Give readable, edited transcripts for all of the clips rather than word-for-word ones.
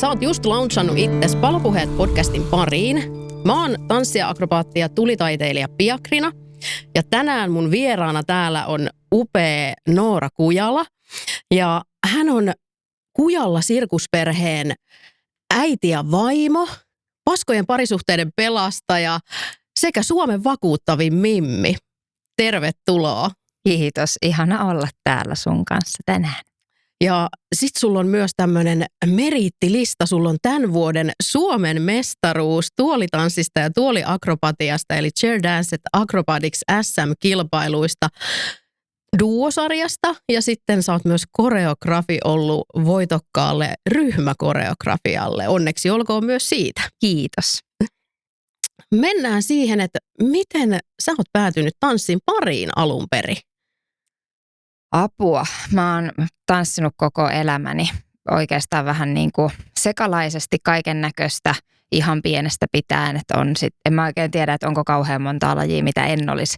Sä oot just launchannut itses Palopuheet podcastin pariin. Mä oon tanssija-akrobaatti ja tulitaiteilija Piakrina. Ja tänään mun vieraana täällä on upea Noora Kujala. Ja hän on Kujalla sirkusperheen äiti ja vaimo, paskojen parisuhteiden pelastaja sekä Suomen vakuuttavin mimmi. Tervetuloa. Kiitos, ihana olla täällä sun kanssa tänään. Ja sit sulla on myös tämmönen meriittilista. Sulla on tämän vuoden Suomen mestaruus tuolitanssista ja tuoliakrobatiasta, eli Chair Dance Acrobatics SM-kilpailuista duosarjasta. Ja sitten sä oot myös koreografi ollut voitokkaalle ryhmäkoreografialle. Onneksi olkoon myös siitä. Kiitos. Mennään siihen, että miten sä oot päätynyt tanssin pariin alun perin? Apua. Mä oon tanssinut koko elämäni oikeastaan vähän niin kuin sekalaisesti kaiken näköistä ihan pienestä pitäen. Että en mä oikein tiedä, että onko kauhean montaa lajia, mitä en olisi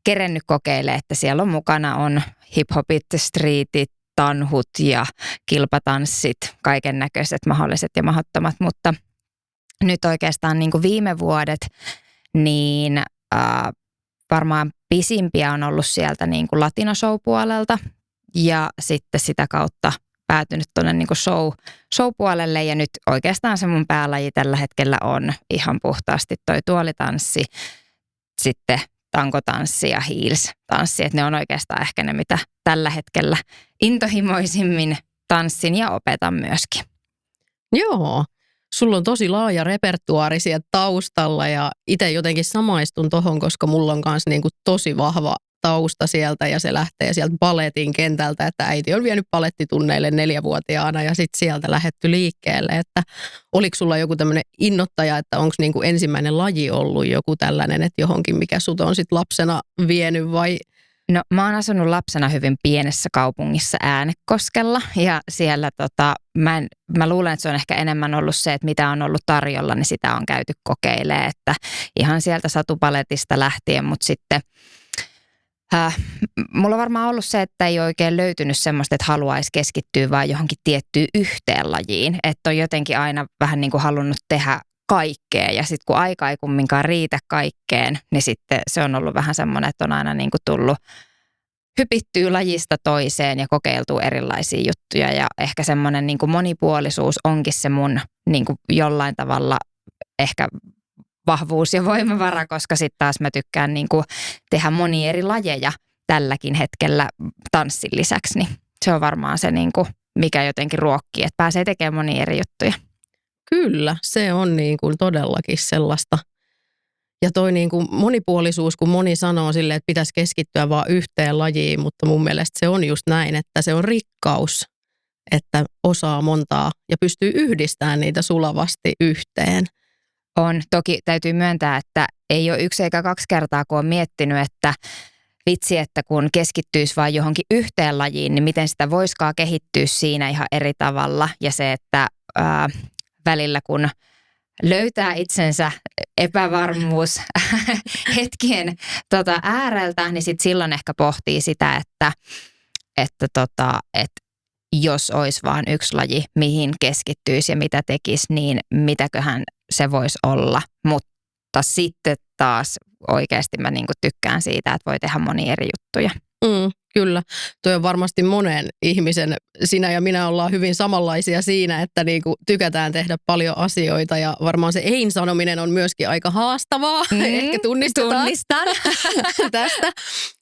kerennyt kokeilemaan. Että siellä on mukana on hiphopit, streetit, tanhut ja kilpatanssit, kaiken näköiset mahdolliset ja mahdottomat. Mutta nyt oikeastaan niin kuin viime vuodet, niin varmaan pisimpiä on ollut sieltä niin kuin latino-show-puolelta ja sitten sitä kautta päätynyt tuonne niin kuin show-puolelle ja nyt oikeastaan se mun päälaji tällä hetkellä on ihan puhtaasti toi tuolitanssi, sitten tankotanssi ja heels-tanssi, että ne on oikeastaan ehkä ne, mitä tällä hetkellä intohimoisimmin tanssin ja opetan myöskin. Joo. Sulla on tosi laaja repertuaari sieltä taustalla ja itse jotenkin samaistun tohon, koska mulla on kanssa niinku tosi vahva tausta sieltä ja se lähtee sieltä baletin kentältä, että äiti on vienyt palettitunneille 4-vuotiaana ja sitten sieltä lähdetty liikkeelle, että oliko sulla joku tämmöinen innoittaja, että onko niinku ensimmäinen laji ollut joku tällainen, että johonkin mikä sut on sitten lapsena vienyt vai? No mä oon asunut lapsena hyvin pienessä kaupungissa Äänekoskella ja siellä mä luulen, että se on ehkä enemmän ollut se, että mitä on ollut tarjolla, niin sitä on käyty kokeilemaan, että ihan sieltä satupaletista lähtien, mutta sitten mulla on varmaan ollut se, että ei oikein löytynyt semmoista, että haluaisi keskittyä vaan johonkin tiettyyn yhteen lajiin, että on jotenkin aina vähän niin kuin halunnut tehdä kaikkea ja sitten kun aika ei kumminkaan riitä kaikkeen, niin sitten se on ollut vähän semmoinen, että on aina niin kuin tullut hypittyä lajista toiseen ja kokeiltua erilaisia juttuja ja ehkä semmoinen niin kuin monipuolisuus onkin se mun niin kuin jollain tavalla ehkä vahvuus ja voimavara, koska sitten taas mä tykkään niin kuin tehdä monia eri lajeja tälläkin hetkellä tanssin lisäksi, niin se on varmaan se niin kuin mikä jotenkin ruokkii, että pääsee tekemään monia eri juttuja. Kyllä, se on niin kuin todellakin sellaista. Ja toi niin kuin monipuolisuus, kun moni sanoo silleen, että pitäisi keskittyä vaan yhteen lajiin, mutta mun mielestä se on just näin, että se on rikkaus, että osaa montaa ja pystyy yhdistämään niitä sulavasti yhteen. On. Toki täytyy myöntää, että ei ole 1 eikä 2 kertaa, kun on miettinyt, että vitsi, että kun keskittyisi vain johonkin yhteen lajiin, niin miten sitä voisikaan kehittyä siinä ihan eri tavalla. Ja se, että välillä kun löytää itsensä epävarmuus hetkien ääreltä, niin sit silloin ehkä pohtii sitä, että jos olisi vain yksi laji, mihin keskittyisi ja mitä tekisi, niin mitäköhän se voisi olla. Mutta sitten taas oikeasti mä niinku tykkään siitä, että voi tehdä monia eri juttuja. Kyllä. Tuo on varmasti monen ihmisen, sinä ja minä ollaan hyvin samanlaisia siinä, että niinku tykätään tehdä paljon asioita ja varmaan se ei-sanominen on myöskin aika haastavaa. Ehkä tunnistan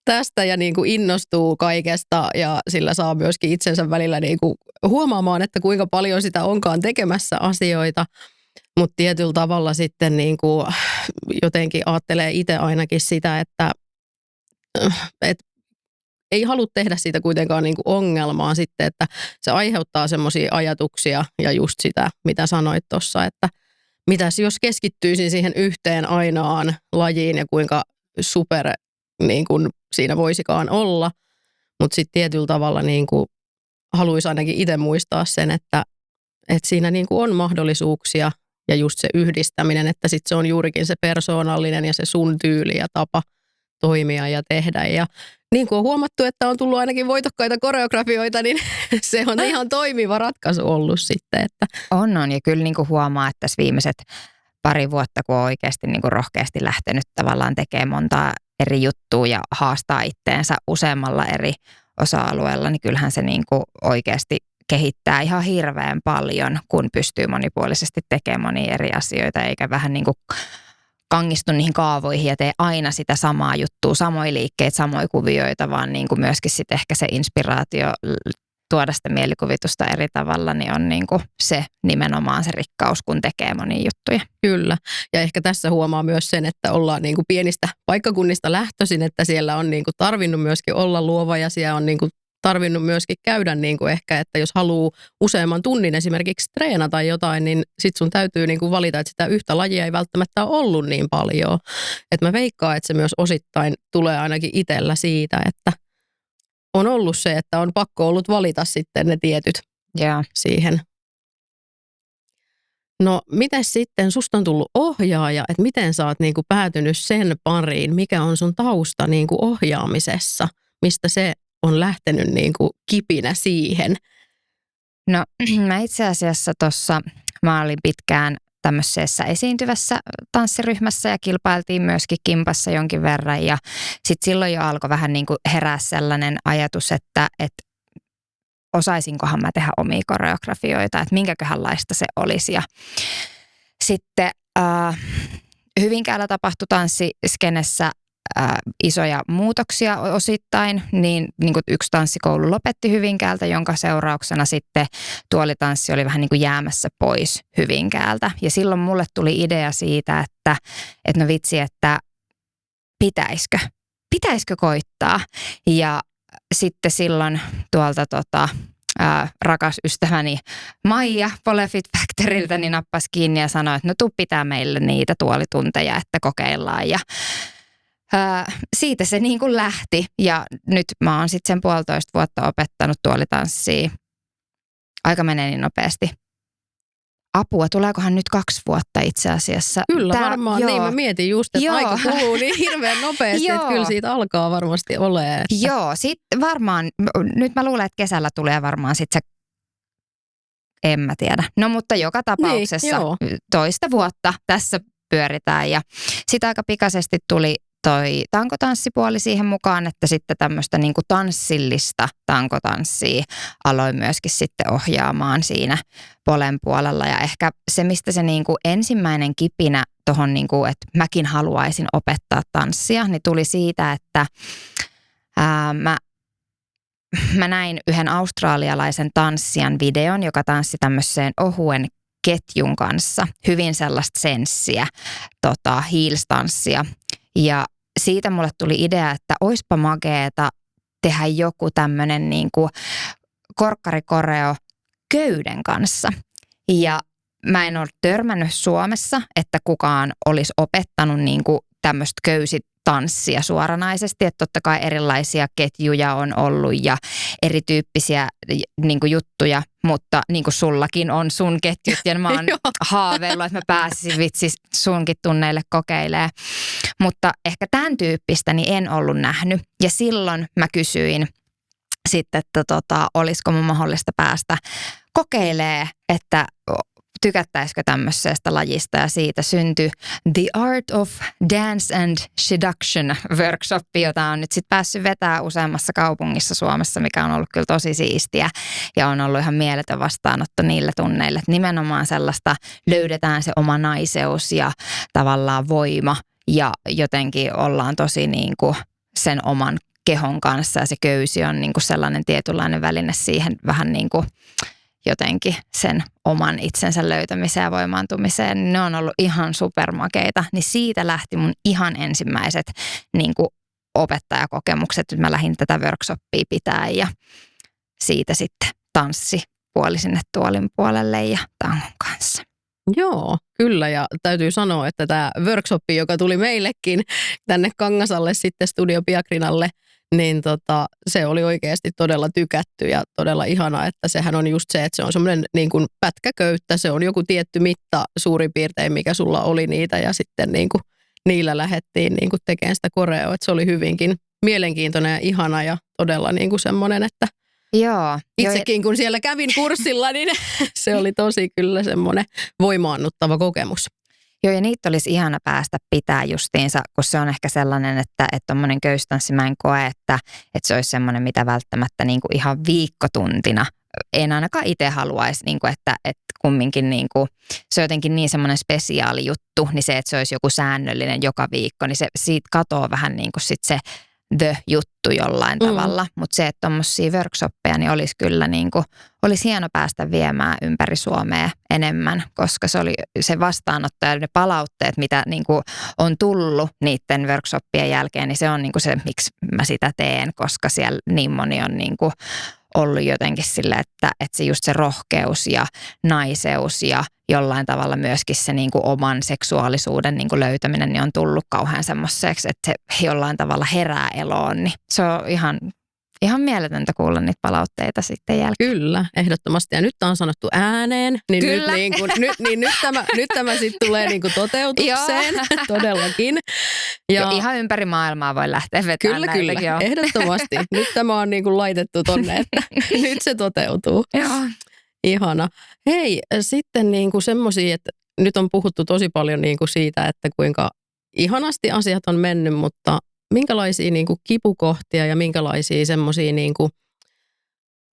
tästä ja niinku innostuu kaikesta ja sillä saa myöskin itsensä välillä niinku huomaamaan, että kuinka paljon sitä onkaan tekemässä asioita. Mutta tietyllä tavalla sitten niinku jotenkin ajattelee itse ainakin sitä, että ei halua tehdä siitä kuitenkaan niinku ongelmaa sitten, että se aiheuttaa semmoisia ajatuksia ja just sitä, mitä sanoit tuossa, että mitäs jos keskittyisin siihen yhteen ainoaan lajiin ja kuinka super niin kuin siinä voisikaan olla, mutta sitten tietyllä tavalla niin kuin haluaisi ainakin itse muistaa sen, että siinä niin kuin on mahdollisuuksia ja just se yhdistäminen, että sitten se on juurikin se persoonallinen ja se sun tyyli ja tapa toimia ja tehdä. Ja niin kuin on huomattu, että on tullut ainakin voitokkaita koreografioita, niin se on ihan toimiva ratkaisu ollut sitten. Että. On. Ja kyllä niin kuin huomaa, että tässä viimeiset pari vuotta, kun on oikeasti niin kuin rohkeasti lähtenyt tavallaan tekemään montaa eri juttua ja haastaa itteensä useammalla eri osa-alueella, niin kyllähän se niin kuin oikeasti kehittää ihan hirveän paljon, kun pystyy monipuolisesti tekemään monia eri asioita, eikä vähän niin kuin kangistu niihin kaavoihin ja tee aina sitä samaa juttua, samoja liikkeitä, samoja kuvioita, vaan niin kuin myöskin sitten ehkä se inspiraatio tuoda sitä mielikuvitusta eri tavalla, niin on niin kuin se nimenomaan se rikkaus, kun tekee monia juttuja. Kyllä. Ja ehkä tässä huomaa myös sen, että ollaan niin kuin pienistä paikkakunnista lähtöisin, että siellä on niin kuin tarvinnut myöskin olla luova ja siellä on niin kuin tarvinnut myöskin käydä niin kuin ehkä, että jos haluaa useamman tunnin esimerkiksi treenata jotain, niin sit sun täytyy niin kuin valita, että sitä yhtä lajia ei välttämättä ole ollut niin paljon. Että mä veikkaan, että se myös osittain tulee ainakin itsellä siitä, että on ollut se, että on pakko ollut valita sitten ne tietyt siihen. No, miten sitten susta on tullut ohjaaja, että miten sä oot niin kuin päätynyt sen pariin, mikä on sun tausta niin kuin ohjaamisessa, mistä se on lähtenyt niin kuin kipinä siihen? No mä itse asiassa mä olin pitkään tämmöisessä esiintyvässä tanssiryhmässä ja kilpailtiin myöskin kimpassa jonkin verran ja sitten silloin jo alkoi vähän niin kuin herää sellainen ajatus, että osaisinkohan mä tehdä omia koreografioita, että minkäköhänlaista se olisi ja sitten Hyvinkäällä tapahtui tanssiskenessä isoja muutoksia osittain, niin kuin yksi tanssikoulu lopetti Hyvinkäältä, jonka seurauksena sitten tuolitanssi oli vähän niin kuin jäämässä pois Hyvinkäältä. Ja silloin mulle tuli idea siitä, että no vitsi, että pitäisikö koittaa. Ja sitten silloin tuolta rakas ystäväni Maija Pole Fit Factoryltä niin nappasi kiinni ja sanoi, että no tuu pitää meille niitä tuolitunteja, että kokeillaan ja siitä se niin kuin lähti ja nyt mä oon sitten sen 1,5 vuotta opettanut tuolitanssia. Aika menee niin nopeasti. Apua, tuleekohan nyt 2 vuotta itse asiassa? Kyllä varmaan, niin mä mietin just, että aika kuluu niin hirveän nopeasti, että kyllä siitä alkaa varmasti olemaan. Että. Joo, sitten varmaan, nyt mä luulen, että kesällä tulee varmaan sitten se, en mä tiedä. No mutta joka tapauksessa niin, 2 vuotta tässä pyöritään ja sitten aika pikaisesti tuli toi tankotanssipuoli siihen mukaan, että sitten tämmöistä niinku tanssillista tankotanssia aloin myöskin sitten ohjaamaan siinä Polen puolella. Ja ehkä se, mistä se niinku ensimmäinen kipinä tohon, niinku, että mäkin haluaisin opettaa tanssia, niin tuli siitä, että mä näin yhden australialaisen tanssijan videon, joka tanssi tämmöiseen ohuen ketjun kanssa. Hyvin sellaista senssiä, heels-tanssia. Ja siitä mulle tuli idea, että oispa makeeta tehdä joku tämmöinen niinku korkkarikoreo köyden kanssa. Ja mä en ole törmännyt Suomessa, että kukaan olisi opettanut niinku tämmöistä köysitanssia suoranaisesti. Että totta kai erilaisia ketjuja on ollut ja erityyppisiä niinku juttuja, mutta niin kuin sullakin on sun ketjut ja mä oon haaveillut, että mä pääsisin vitsi sunkin tunneille kokeilemaan. Mutta ehkä tämän tyyppistä niin en ollut nähnyt ja silloin mä kysyin sitten, että olisiko mun mahdollista päästä kokeilemaan, että tykättäisikö tämmöisestä lajista ja siitä syntyi The Art of Dance and Seduction workshop, jota on nyt sitten päässyt vetämään useammassa kaupungissa Suomessa, mikä on ollut kyllä tosi siistiä ja on ollut ihan mieletön vastaanotto niille tunneille, että nimenomaan sellaista löydetään se oma naiseus ja tavallaan voima ja jotenkin ollaan tosi niin kuin sen oman kehon kanssa ja se köysi on niin kuin sellainen tietynlainen väline siihen vähän niin kuin jotenkin sen oman itsensä löytämiseen ja voimaantumiseen. Ne on ollut ihan supermakeita. Niin siitä lähti mun ihan ensimmäiset niin kuin opettajakokemukset. Mä lähdin tätä workshoppia pitää ja siitä sitten tanssipuoli sinne tuolin puolelle ja tangon kanssa. Joo, kyllä ja täytyy sanoa, että tämä workshop, joka tuli meillekin tänne Kangasalle sitten Studio Piagrinalle, niin se oli oikeasti todella tykätty ja todella ihana, että sehän on just se, että se on semmoinen niin kuin pätkäköyttä, se on joku tietty mitta suurin piirtein, mikä sulla oli niitä ja sitten niin kuin niillä lähdettiin niin kuin tekemään sitä koreoa. Että se oli hyvinkin mielenkiintoinen ja ihana ja todella niin kuin semmoinen, että Joo. itsekin kun siellä kävin kurssilla, niin se oli tosi kyllä semmoinen voimaannuttava kokemus. Joo, ja niitä olisi ihana päästä pitää justiinsa, kun se on ehkä sellainen, että tommoinen köystanssi mä en koe, että se olisi semmoinen, mitä välttämättä niin kuin ihan viikkotuntina en ainakaan itse haluaisi, niin kuin, että kumminkin niin kuin, se on jotenkin niin semmoinen spesiaali juttu, niin se, että se olisi joku säännöllinen joka viikko, niin se siitä katoaa vähän niin kuin sit se the-juttu jollain tavalla. Mutta se, että tuommoisia workshoppeja, niin olisi kyllä niin kuin, olisi hieno päästä viemään ympäri Suomea enemmän, koska se oli se vastaanotto ja ne palautteet, mitä niin kuin on tullut niiden workshoppien jälkeen, niin se on niin kuin se, miksi mä sitä teen, koska siellä niin moni on niin kuin ollut jotenkin sille, että se just se rohkeus ja naiseus ja jollain tavalla myöskin se niin kuin oman seksuaalisuuden niin kuin löytäminen niin on tullut kauhean semmoiseksi, että se jollain tavalla herää eloon. Niin se on ihan mieletöntä kuulla niitä palautteita sitten jälkeen. Kyllä, ehdottomasti. Ja nyt tämä on sanottu ääneen, niin nyt tämä sitten tulee niin kuin toteutukseen todellakin. Ja ihan ympäri maailmaa voi lähteä vetämään näitä. Kyllä, ehdottomasti. Nyt tämä on niin kuin laitettu tonne, että nyt se toteutuu. Joo. Ihana. Hei, sitten niin kuin semmoisia, että nyt on puhuttu tosi paljon niin kuin siitä, että kuinka ihanasti asiat on mennyt, mutta minkälaisia niin kuin kipukohtia ja minkälaisia semmoisia, niin kuin,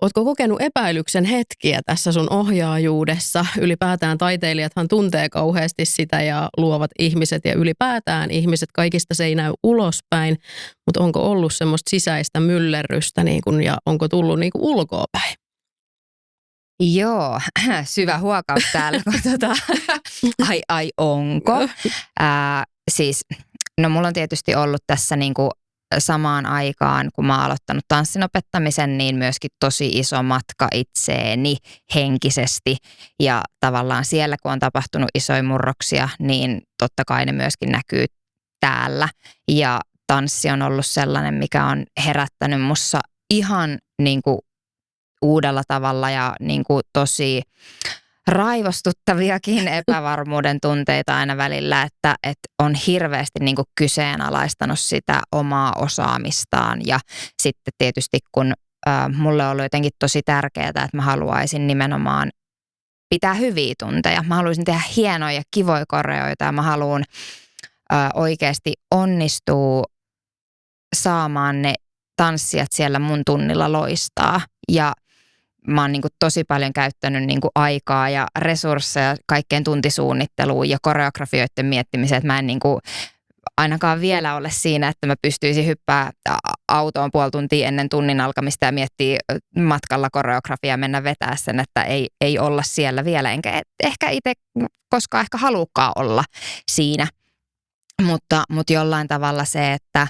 ootko kokenut epäilyksen hetkiä tässä sun ohjaajuudessa? Ylipäätään taiteilijathan tuntee kauheasti sitä ja luovat ihmiset ja ylipäätään ihmiset, kaikista se ei näy ulospäin, mutta onko ollut semmoista sisäistä myllerrystä niin kuin, ja onko tullut niin kuin ulkoapäin? Joo, syvä huokaus täällä, kun onko? Siis, no mulla on tietysti ollut tässä niinku samaan aikaan, kun mä oon aloittanut tanssin opettamisen, niin myöskin tosi iso matka itseeni henkisesti. Ja tavallaan siellä, kun on tapahtunut isoja murroksia, niin totta kai ne myöskin näkyy täällä. Ja tanssi on ollut sellainen, mikä on herättänyt mussa ihan niinku uudella tavalla ja niin kuin tosi raivostuttaviakin epävarmuuden tunteita aina välillä, että on hirveästi niin kuin kyseenalaistanut sitä omaa osaamistaan. Ja sitten tietysti kun mulle on ollut jotenkin tosi tärkeää, että mä haluaisin nimenomaan pitää hyviä tunteja. Mä haluaisin tehdä hienoja ja kivoja koreoita ja mä haluan oikeasti onnistua saamaan ne tanssijat siellä mun tunnilla loistaa. Ja mä oon niin kuin tosi paljon käyttänyt niin kuin aikaa ja resursseja kaikkeen tuntisuunnitteluun ja koreografioiden miettimiseen, että mä en niin kuin ainakaan vielä ole siinä, että mä pystyisin hyppää autoon puoli tuntia ennen tunnin alkamista ja miettiä matkalla koreografiaa ja mennä vetää sen, että ei olla siellä vielä, enkä ehkä itse koskaan ehkä haluukaan olla siinä, mutta jollain tavalla se, että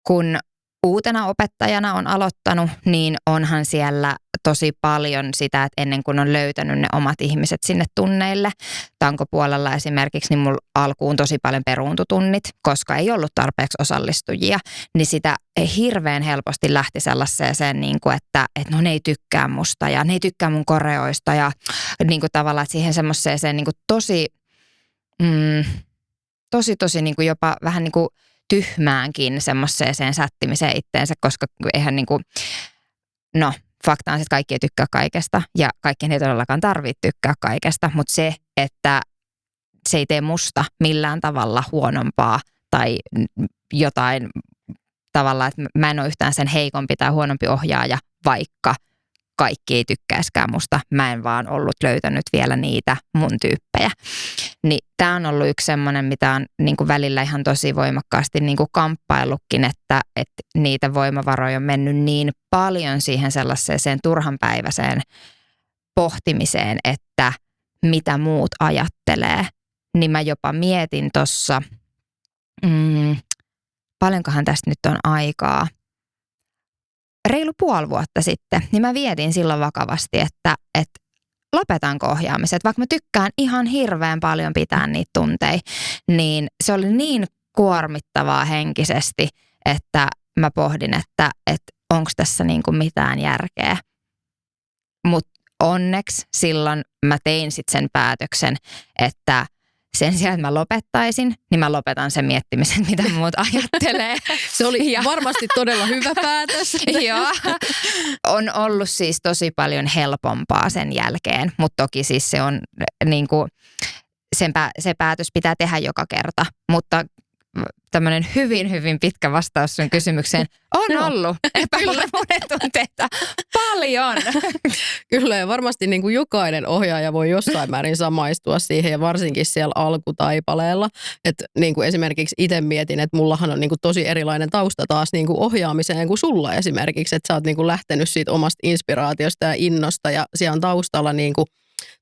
kun uutena opettajana on aloittanut, niin onhan siellä tosi paljon sitä, että ennen kuin on löytänyt ne omat ihmiset sinne tunneille. Tankopuolella esimerkiksi, niin mulla alkuun tosi paljon peruuntutunnit, koska ei ollut tarpeeksi osallistujia, niin sitä hirveän helposti lähti sellaiseen, niin kuin, että no ne ei tykkää musta ja ne ei tykkää mun koreoista ja niin kuin tavallaan siihen semmoiseen niin kuin tosi niin kuin jopa vähän niin kuin tyhmäänkin semmoiseen sättimiseen itteensä, koska eihän niin kuin, no fakta on se, että kaikki ei tykkää kaikesta ja kaikkien ei todellakaan tarvitse tykkää kaikesta, mutta se, että se ei tee musta millään tavalla huonompaa tai jotain tavalla, että mä en ole yhtään sen heikompi tai huonompi ohjaaja, vaikka kaikki ei tykkäiskään musta. Mä en vaan ollut löytänyt vielä niitä mun tyyppejä. Niin tää on ollut yksi semmoinen, mitä on niin kuin välillä ihan tosi voimakkaasti niin kuin kamppaillutkin, että niitä voimavaroja on mennyt niin paljon siihen sellaiseen turhanpäiväiseen pohtimiseen, että mitä muut ajattelee. Niin mä jopa mietin tossa, paljonkohan tästä nyt on aikaa. Reilu puoli vuotta sitten, niin mä vietin silloin vakavasti, että lopetanko ohjaamiset, vaikka mä tykkään ihan hirveän paljon pitää niitä tunteja, niin se oli niin kuormittavaa henkisesti, että mä pohdin, että onko tässä niinku mitään järkeä. Mutta onneksi silloin mä tein sitten sen päätöksen, että sen sijaan, että mä lopettaisin, niin mä lopetan sen miettimisen, mitä muut ajattelee. Se oli varmasti todella hyvä päätös. Joo. On ollut siis tosi paljon helpompaa sen jälkeen, mutta toki siis se on niin kuin, se päätös pitää tehdä joka kerta, mutta tämmöinen hyvin, hyvin pitkä vastaus sun kysymykseen on ollut epävarmuuden tunteita paljon. Kyllä, ja varmasti niin kuin jokainen ohjaaja voi jossain määrin samaistua siihen, ja varsinkin siellä alkutaipaleella. Että niin kuin esimerkiksi itse mietin, että mullahan on niin kuin tosi erilainen tausta taas niin kuin ohjaamiseen kuin sulla esimerkiksi, että sä oot niin kuin lähtenyt siitä omasta inspiraatiosta ja innosta, ja siellä on taustalla niin kuin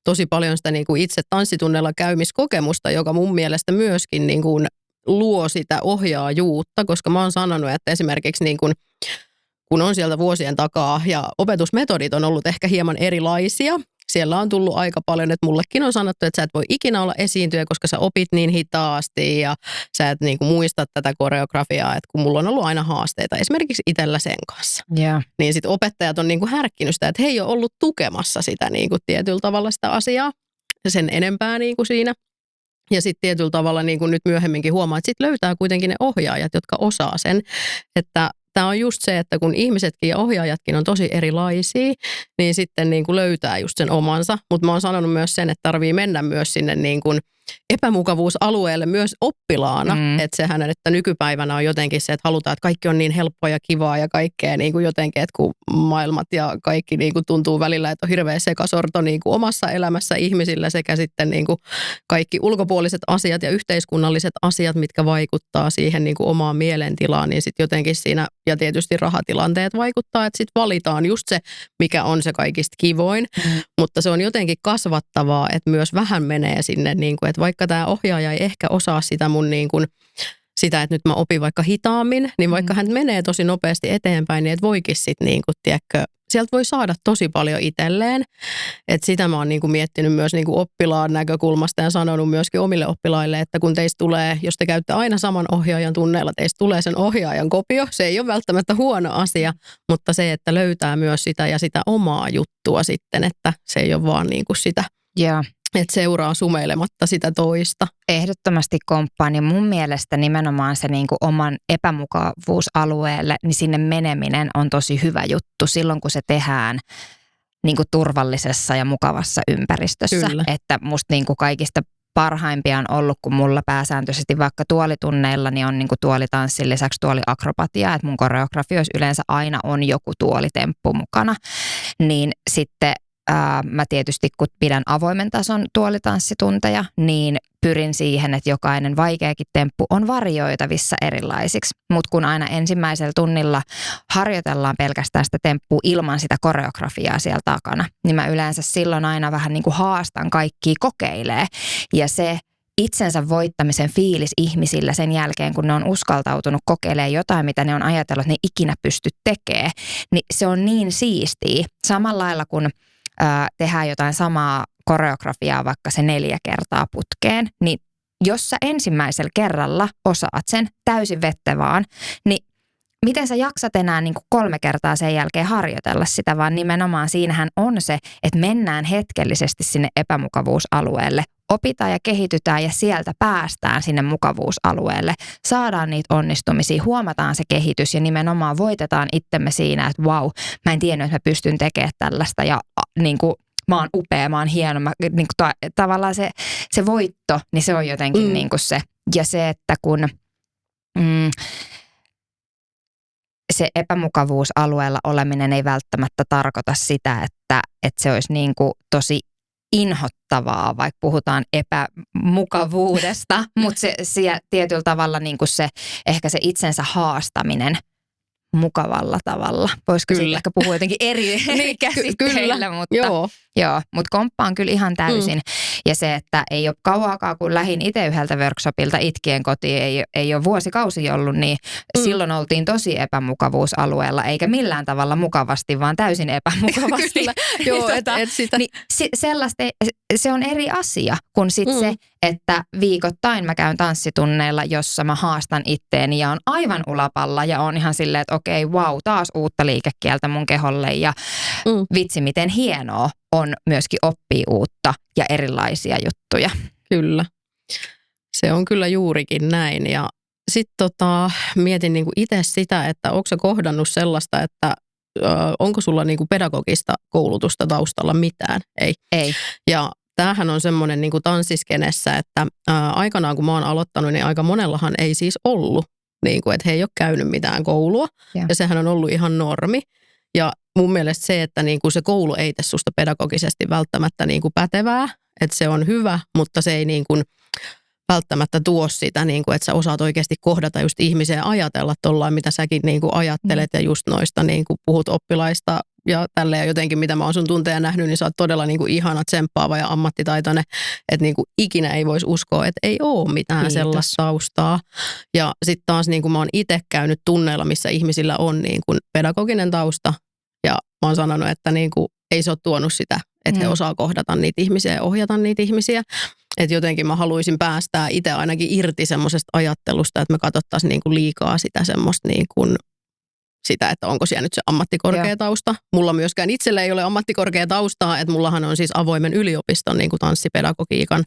tosi paljon sitä niin kuin itse tanssitunneilla käymiskokemusta, joka mun mielestä myöskin niin kuin luo sitä ohjaajuutta, koska mä oon sanonut, että esimerkiksi niin kun on sieltä vuosien takaa ja opetusmetodit on ollut ehkä hieman erilaisia, siellä on tullut aika paljon, että mullekin on sanottu, että sä et voi ikinä olla esiintyjä, koska sä opit niin hitaasti ja sä et niin kuin muista tätä koreografiaa, että kun mulla on ollut aina haasteita esimerkiksi itsellä sen kanssa. Yeah. Niin sit opettajat on niin kuin härkkinyt sitä, että he ei ole ollut tukemassa sitä niin kuin tietyllä tavalla sitä asiaa sen enempää niin kuin siinä. Ja sitten tietyllä tavalla niin kuin nyt myöhemminkin huomaa, että sitten löytää kuitenkin ne ohjaajat, jotka osaa sen, että tämä on just se, että kun ihmisetkin ja ohjaajatkin on tosi erilaisia, niin sitten niin kuin löytää just sen omansa. Mutta mä oon sanonut myös sen, että tarvii mennä myös sinne niin kuin epämukavuusalueelle myös oppilaana. Että sehän, että nykypäivänä on jotenkin se, että halutaan, että kaikki on niin helppoa ja kivaa ja kaikkea niin kuin jotenkin, että kun maailmat ja kaikki niin kuin tuntuu välillä, että on hirveä sekasorto niin kuin omassa elämässä ihmisillä sekä sitten niin kuin kaikki ulkopuoliset asiat ja yhteiskunnalliset asiat, mitkä vaikuttaa siihen niin kuin omaan mielentilaan, niin sitten jotenkin siinä ja tietysti rahatilanteet vaikuttaa, että sitten valitaan just se, mikä on se kaikista kivoin, mutta se on jotenkin kasvattavaa, että myös vähän menee sinne, niin kuin, että vaikka tämä ohjaaja ei ehkä osaa sitä mun niin kuin, sitä, että nyt mä opin vaikka hitaammin, niin vaikka hän menee tosi nopeasti eteenpäin, niin et voikin sitten niin kuin, tiedätkö, sieltä voi saada tosi paljon itselleen. Että sitä mä oon niin kuin miettinyt myös niin kuin oppilaan näkökulmasta ja sanonut myöskin omille oppilaille, että kun teistä tulee, jos te käytte aina saman ohjaajan tunneilla, teistä tulee sen ohjaajan kopio. Se ei ole välttämättä huono asia, mutta se, että löytää myös sitä ja sitä omaa juttua sitten, että se ei ole vaan niin kuin sitä. Yeah. Että seuraa sumeilematta sitä toista. Ehdottomasti komppaan ja mun mielestä nimenomaan se niin kuin oman epämukavuusalueelle, niin sinne meneminen on tosi hyvä juttu silloin, kun se tehdään niin kuin turvallisessa ja mukavassa ympäristössä. Kyllä. Että musta niin kuin kaikista parhaimpia on ollut, kun mulla pääsääntöisesti vaikka tuolitunneilla, niin on niin kuin tuolitanssin lisäksi tuoliakrobatia, että mun koreografioissa yleensä aina on joku tuolitemppu mukana, niin sitten mä tietysti, kun pidän avoimen tason tuolitanssitunteja, niin pyrin siihen, että jokainen vaikeakin temppu on varioitavissa erilaisiksi. Mutta kun aina ensimmäisellä tunnilla harjoitellaan pelkästään sitä temppua ilman sitä koreografiaa siellä takana, niin mä yleensä silloin aina vähän niin kuin haastan kaikkia kokeilee. Ja se itsensä voittamisen fiilis ihmisillä sen jälkeen, kun ne on uskaltautunut kokeilemaan jotain, mitä ne on ajatellut, että ne ikinä pysty tekemään, niin se on niin siistiä. Samalla lailla kun tehdään jotain samaa koreografiaa vaikka se 4 kertaa putkeen, niin jos sä ensimmäisellä kerralla osaat sen täysin vettä vaan, niin miten sä jaksat enää niin kuin 3 kertaa sen jälkeen harjoitella sitä, vaan nimenomaan siinähän on se, että mennään hetkellisesti sinne epämukavuusalueelle, opitaan ja kehitytään ja sieltä päästään sinne mukavuusalueelle, saadaan niitä onnistumisia, huomataan se kehitys ja nimenomaan voitetaan itsemme siinä, että vau, mä en tiennyt, että mä pystyn tekemään tällaista ja niin kuin mä oon upea, mä oon hieno, niin kuin tavallaan se voitto, niin se on jotenkin niin kuin se. Ja se, että kun se epämukavuusalueella oleminen ei välttämättä tarkoita sitä, että se olisi niin kuin tosi inhottavaa, vaikka puhutaan epämukavuudesta, mutta se tietyllä tavalla niin kuin se, ehkä se itsensä haastaminen mukavalla tavalla. Voisiko siitä ehkä puhua jotenkin eri käsitteillä, mutta komppaan kyllä ihan täysin. Ja se, että ei ole kauaakaan, kun lähdin itse yhdeltä workshopilta itkien kotiin, ei ole vuosikausi ollut, niin silloin oltiin tosi epämukavuusalueella, eikä millään tavalla mukavasti, vaan täysin epämukavasti. Joo, se on eri asia kuin sit se, että viikoittain mä käyn tanssitunneilla, jossa mä haastan itteeni ja on aivan ulapalla ja on ihan silleen, että okei, wow, taas uutta liikekieltä mun keholle ja vitsi, miten hienoa on myöskin oppia uutta ja erilaisia juttuja. Kyllä. Se on kyllä juurikin näin. Ja sitten mietin niinku itse sitä, että onko sä kohdannut sellaista, että onko sulla niinku pedagogista koulutusta taustalla mitään? Ei. Ei. Ja tämähän on semmoinen niinku tanssiskenessä, että aikanaan kun mä oon aloittanut, niin aika monellahan ei siis ollut, niinku, että he ei ole käynyt mitään koulua. Ja sehän on ollut ihan normi. Ja mun mielestä se, että niinku se koulu ei tee susta pedagogisesti välttämättä niinku pätevää, että se on hyvä, mutta se ei niinku välttämättä tuo sitä, niinku, että sä osaat oikeasti kohdata just ihmisiä ja ajatella tollain, mitä säkin niinku ajattelet ja just noista niinku puhut oppilaista ja tälleen jotenkin, mitä mä oon sun tunteja nähnyt, niin sä oot todella niinku ihana, tsemppaava ja ammattitaitoinen, että niinku ikinä ei voisi uskoa, että ei ole mitään sellaista taustaa. Ja sitten taas niinku mä oon itse käynyt tunneilla, missä ihmisillä on niinku pedagoginen tausta ja mä oon sanonut, että niinku ei se ole tuonut sitä, että he osaa kohdata niitä ihmisiä ja ohjata niitä ihmisiä. Että jotenkin mä haluaisin päästää itse ainakin irti semmoisesta ajattelusta, että me katsottaisiin niinku liikaa sitä semmoista niinku sitä, että onko siellä nyt se ammattikorkeatausta. Mulla myöskään itsellä ei ole ammattikorkeataustaa, että mullahan on siis avoimen yliopiston niin kuin tanssipedagogiikan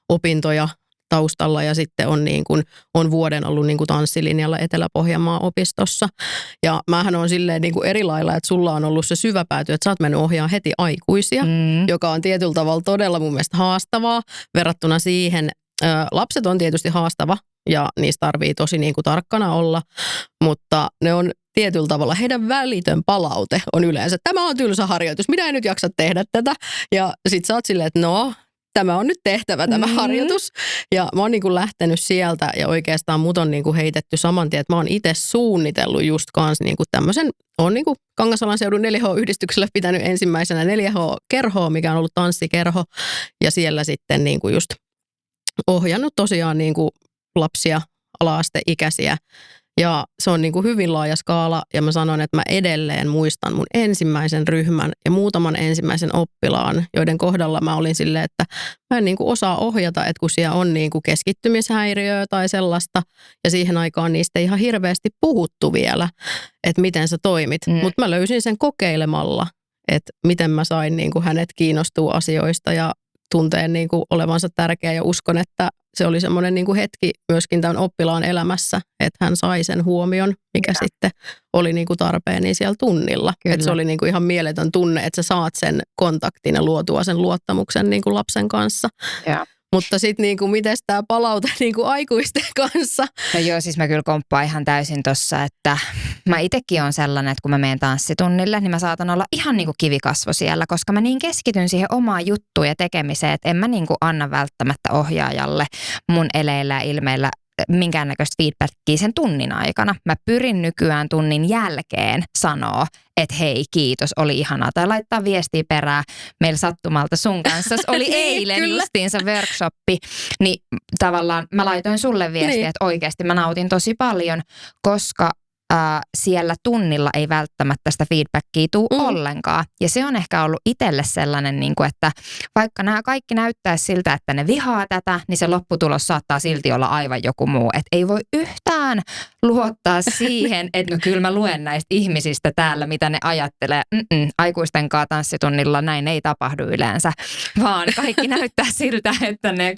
opintoja taustalla ja sitten on, niin kuin, on vuoden ollut niin kuin tanssilinjalla Etelä-Pohjanmaan opistossa. Ja mähän on silleen niin kuin eri lailla, että sulla on ollut se syvä pääty, että sä oot mennyt ohjaamaan heti aikuisia, joka on tietyllä tavalla todella mun mielestä haastavaa verrattuna siihen. Lapset on tietysti haastava ja niistä tarvii tosi niin kuin tarkkana olla, mutta ne on tietyllä tavalla heidän välitön palaute on yleensä, tämä on tylsä harjoitus, minä en nyt jaksa tehdä tätä. Ja sit sä oot silleen, että no, tämä on nyt tehtävä tämä harjoitus. Ja mä oon niin kuin lähtenyt sieltä ja oikeastaan mut on niin kuin heitetty saman tien, että mä oon itse suunnitellut just kans niin kuin tämmöisen, on niin kuin Kangasalan seudun 4H-yhdistykselle pitänyt ensimmäisenä 4H-kerhoa, mikä on ollut tanssikerho. Ja siellä sitten niin kuin just ohjannut tosiaan niin kuin lapsia, ala-asteikäisiä. Ja se on niin kuin hyvin laaja skaala ja mä sanon, että mä edelleen muistan mun ensimmäisen ryhmän ja muutaman ensimmäisen oppilaan, joiden kohdalla mä olin silleen, että mä en niin kuin osaa ohjata, että kun siellä on niin kuin keskittymishäiriöä tai sellaista ja siihen aikaan niistä ei ihan hirveästi puhuttu vielä, että miten sä toimit. Mutta mä löysin sen kokeilemalla, että miten mä sain niin kuin hänet kiinnostua asioista ja tunteen niin kuin olevansa tärkeä ja uskon, että se oli semmoinen niin kuin hetki myöskin tämän oppilaan elämässä, että hän sai sen huomion, mikä sitten oli niin kuin tarpeen niin siellä tunnilla. Että se oli niin kuin ihan mieletön tunne, että sä saat sen kontaktin ja luotua sen luottamuksen niin kuin lapsen kanssa. Ja. Mutta sitten niinku, miten tämä palaute niinku aikuisten kanssa? No joo, siis mä kyllä komppaan ihan täysin tossa, että mä itsekin on sellainen, että kun mä menen tanssitunnille, niin mä saatan olla ihan niinku kivikasvo siellä, koska mä niin keskityn siihen omaan juttuun ja tekemiseen, että en mä niinku anna välttämättä ohjaajalle mun eleillä ja ilmeillä minkäännäköistä feedbackia sen tunnin aikana. Mä pyrin nykyään tunnin jälkeen sanoa, että hei, kiitos, oli ihanaa. Tai laittaa viestiä perään meillä sattumalta sun kanssa. Oli eilen justiinsa workshoppi, niin tavallaan mä laitoin sulle viestiä, että oikeasti mä nautin tosi paljon, koska siellä tunnilla ei välttämättä sitä feedbackia tule ollenkaan. Ja se on ehkä ollut itselle sellainen, niin kuin, että vaikka nämä kaikki näyttäisi siltä, että ne vihaa tätä, niin se lopputulos saattaa silti olla aivan joku muu. Että ei voi yhtään luottaa siihen, että no kyllä mä luen näistä ihmisistä täällä, mitä ne ajattelee. Aikuisten kanssa tanssitunnilla näin ei tapahdu yleensä, vaan kaikki näyttää siltä, että ne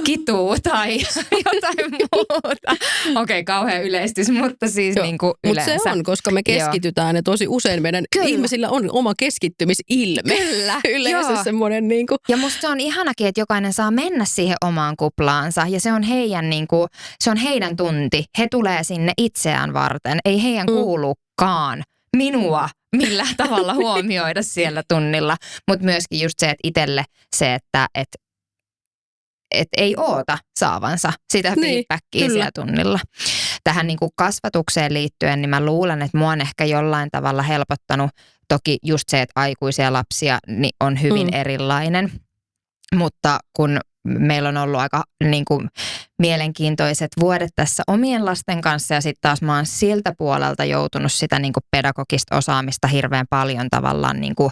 kituu tai jotain muuta. Okei, kauhean yleistys, mutta siis niin kuin yleensä. Mutta se on, koska me keskitytään ja tosi usein meidän ihmisillä on oma keskittymisilme. Kyllä. Yleensä semmoinen niin kuin. Ja musta se on ihanakin, että jokainen saa mennä siihen omaan kuplaansa ja se on heidän, niin kuin, se on heidän tunti. He tulee sinne itseään varten. Ei heidän kuulukaan minua millään tavalla huomioida siellä tunnilla. Mutta myöskin just se, että itselle se, että ei oota saavansa sitä feedbackia siellä tunnilla. Tähän niin kuin kasvatukseen liittyen, niin mä luulen, että mua on ehkä jollain tavalla helpottanut. Toki just se, että aikuisia lapsia niin on hyvin erilainen, mutta kun meillä on ollut aika niin kuin mielenkiintoiset vuodet tässä omien lasten kanssa ja sitten taas mä oon siltä puolelta joutunut sitä niin kuin pedagogista osaamista hirveän paljon tavallaan niin kuin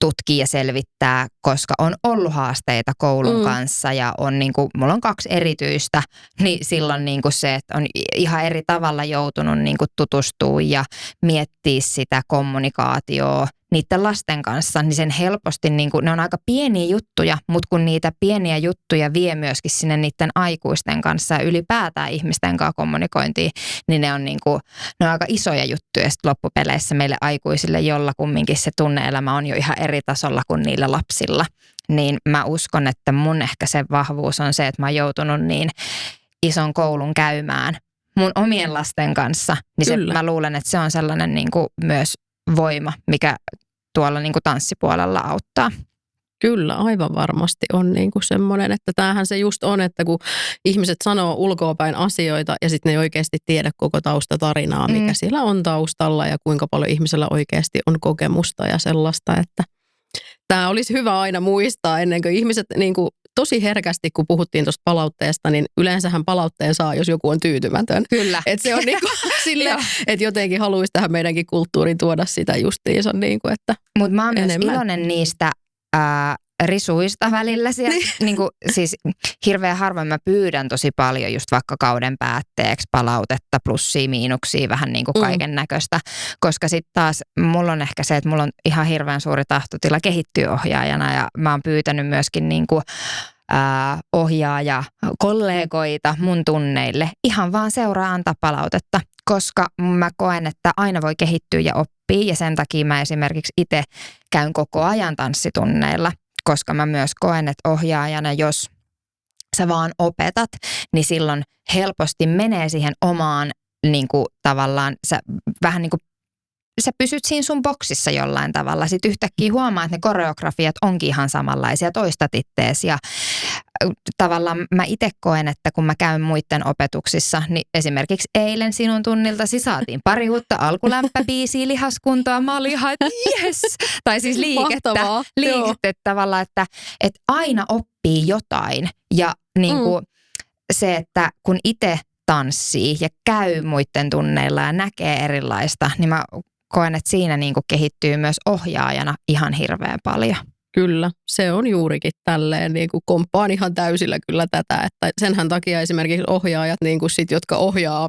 tutkia ja selvittää, koska on ollut haasteita koulun kanssa ja on niin kuin, mulla on 2 erityistä, niin silloin niin kuin se, että on ihan eri tavalla joutunut niin kuin tutustua ja miettiä sitä kommunikaatioa niiden lasten kanssa, niin sen helposti, niin kuin, ne on aika pieniä juttuja, mutta kun niitä pieniä juttuja vie myöskin sinne niiden aikuisten kanssa ja ylipäätään ihmisten kanssa kommunikointiin, niin ne on, niin kuin, ne on aika isoja juttuja sitten loppupeleissä meille aikuisille, jolla kumminkin se tunne-elämä on jo ihan eri tasolla kuin niillä lapsilla. Niin mä uskon, että mun ehkä se vahvuus on se, että mä oon joutunut niin ison koulun käymään mun omien lasten kanssa. Niin se, mä luulen, että se on sellainen niin kuin myös voima, mikä tuolla niin kuin tanssipuolella auttaa. Kyllä, aivan varmasti on niin kuin semmoinen, että tämähän se just on, että kun ihmiset sanoo ulkoapäin asioita ja sitten ne ei oikeasti tiedä koko taustatarinaa, mikä siellä on taustalla ja kuinka paljon ihmisellä oikeasti on kokemusta ja sellaista, että tämä olisi hyvä aina muistaa ennen kuin ihmiset niin kuin tosi herkästi, kun puhuttiin tuosta palautteesta, niin yleensähän palautteen saa, jos joku on tyytymätön. Kyllä. Että se on niin kuin sille, että jotenkin haluaisi tähän meidänkin kulttuuriin tuoda sitä justiinsa niin kuin, että mutta mä oon myös iloinen niistä risuista välillä siellä. Niin kuin, siis hirveän harvoin mä pyydän tosi paljon just vaikka kauden päätteeksi palautetta, plussia, miinuksia, vähän niin kuin kaiken näköistä. Koska sitten taas mulla on ehkä se, että mulla on ihan hirveän suuri tahtotila kehittyä ohjaajana ja mä oon pyytänyt myöskin niin kuin ohjaaja kollegoita mun tunneille ihan vaan seuraa antaa palautetta, koska mä koen, että aina voi kehittyä ja oppia ja sen takia mä esimerkiksi itse käyn koko ajan tanssitunneilla, koska mä myös koen, että ohjaajana, jos sä vaan opetat, niin silloin helposti menee siihen omaan niin kuin tavallaan, sä vähän niin kuin sä pysyt siinä sun boksissa jollain tavalla. Sitten yhtäkkiä huomaa, että ne koreografiat onkin ihan samanlaisia, toistat ittees. Ja tavallaan mä itse koen, että kun mä käyn muiden opetuksissa, niin esimerkiksi eilen sinun tunniltasi saatiin pari uutta alkulämpäbiisiä lihaskuntoa. Mä olin ihan, että yes! Tai siis liikettä tavallaan, että aina oppii jotain. Ja niin kuin se, että kun itse tanssii ja käy muiden tunneilla ja näkee erilaista, niin mä koen, että siinä niin kuin kehittyy myös ohjaajana ihan hirveän paljon. Kyllä, se on juurikin tälleen, niin kuin komppaan ihan täysillä kyllä tätä, että senhän takia esimerkiksi ohjaajat, niin kuin sit, jotka ohjaa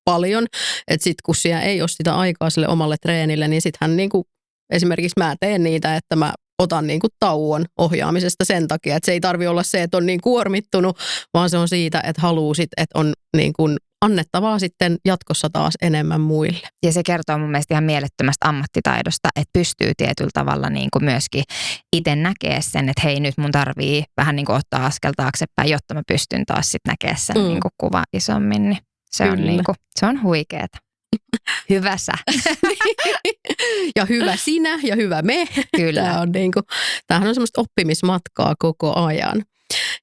paljon, että sitten kun siellä ei ole sitä aikaa sille omalle treenille, niin sittenhän niin kuin esimerkiksi mä teen niitä, että mä otan niin kuin tauon ohjaamisesta sen takia, että se ei tarvitse olla se, että on niin kuormittunut, vaan se on siitä, että haluaa sitten, että on niin kuin annettavaa sitten jatkossa taas enemmän muille. Ja se kertoo mun mielestä ihan mielettömästä ammattitaidosta, että pystyy tietyllä tavalla niin kuin myöskin itse näkee sen, että hei nyt mun tarvii vähän niin kuin ottaa askel taaksepäin, jotta mä pystyn taas sitten näkemään sen niin kuin kuvan isommin. Niin se on, niin kuin, se on huikeeta. Hyvä sä. Ja hyvä sinä ja hyvä me. Kyllä. Tämähän on semmoista oppimismatkaa koko ajan.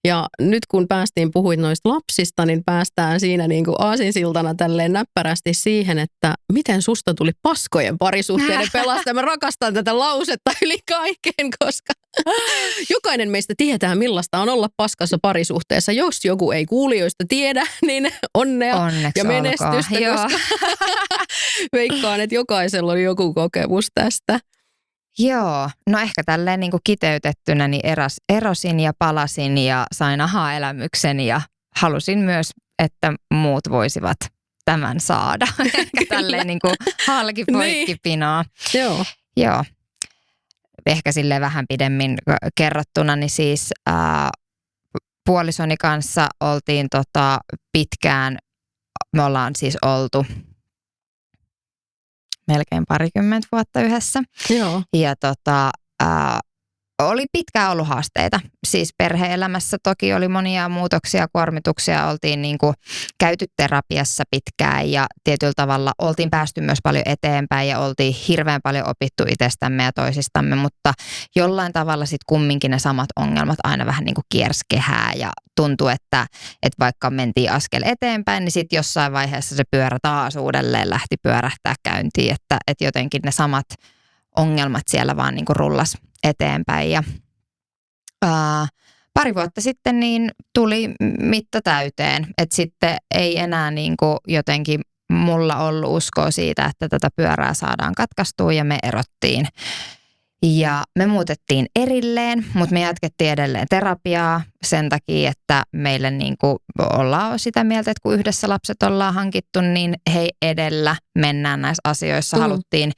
Ja nyt kun puhuit noista lapsista, niin päästään siinä niin kuin aasinsiltana tälleen näppärästi siihen, että miten susta tuli paskojen parisuhteiden pelastaja. Mä rakastan tätä lausetta yli kaiken, koska jokainen meistä tietää, millaista on olla paskassa parisuhteessa. Jos joku ei kuulijoista tiedä, niin onnea onneksi ja menestystä, koska veikkaan, että jokaisella on joku kokemus tästä. Joo, no ehkä tälleen niin kuin kiteytettynä niin erosin ja palasin ja sain aha-elämyksen ja halusin myös, että muut voisivat tämän saada. Ehkä tälleen niin kuin halki poikki pinoa. Joo. Ehkä silleen vähän pidemmin kerrottuna, niin siis puolisoni kanssa oltiin pitkään, me ollaan siis oltu melkein 20 vuotta yhdessä. Joo. Ja oli pitkään ollut haasteita. Siis perhe-elämässä toki oli monia muutoksia, kuormituksia. Oltiin niin kuin käyty terapiassa pitkään ja tietyllä tavalla oltiin päästy myös paljon eteenpäin ja oltiin hirveän paljon opittu itsestämme ja toisistamme, mutta jollain tavalla sitten kumminkin ne samat ongelmat aina vähän niin kuin kiersi kehää ja tuntui, että vaikka mentiin askel eteenpäin, niin sitten jossain vaiheessa se pyörä taas uudelleen lähti pyörähtää käyntiin, että jotenkin ne samat ongelmat siellä vaan niin kuin rullas eteenpäin. Ja pari vuotta sitten niin tuli mitta täyteen, että sitten ei enää niin kuin jotenkin mulla ollut uskoa siitä, että tätä pyörää saadaan katkaistua ja me erottiin. Ja me muutettiin erilleen, mutta me jatkettiin edelleen terapiaa sen takia, että meille niin kuin ollaan sitä mieltä, että kun yhdessä lapset ollaan hankittu, niin he edellä mennään näissä asioissa. Haluttiin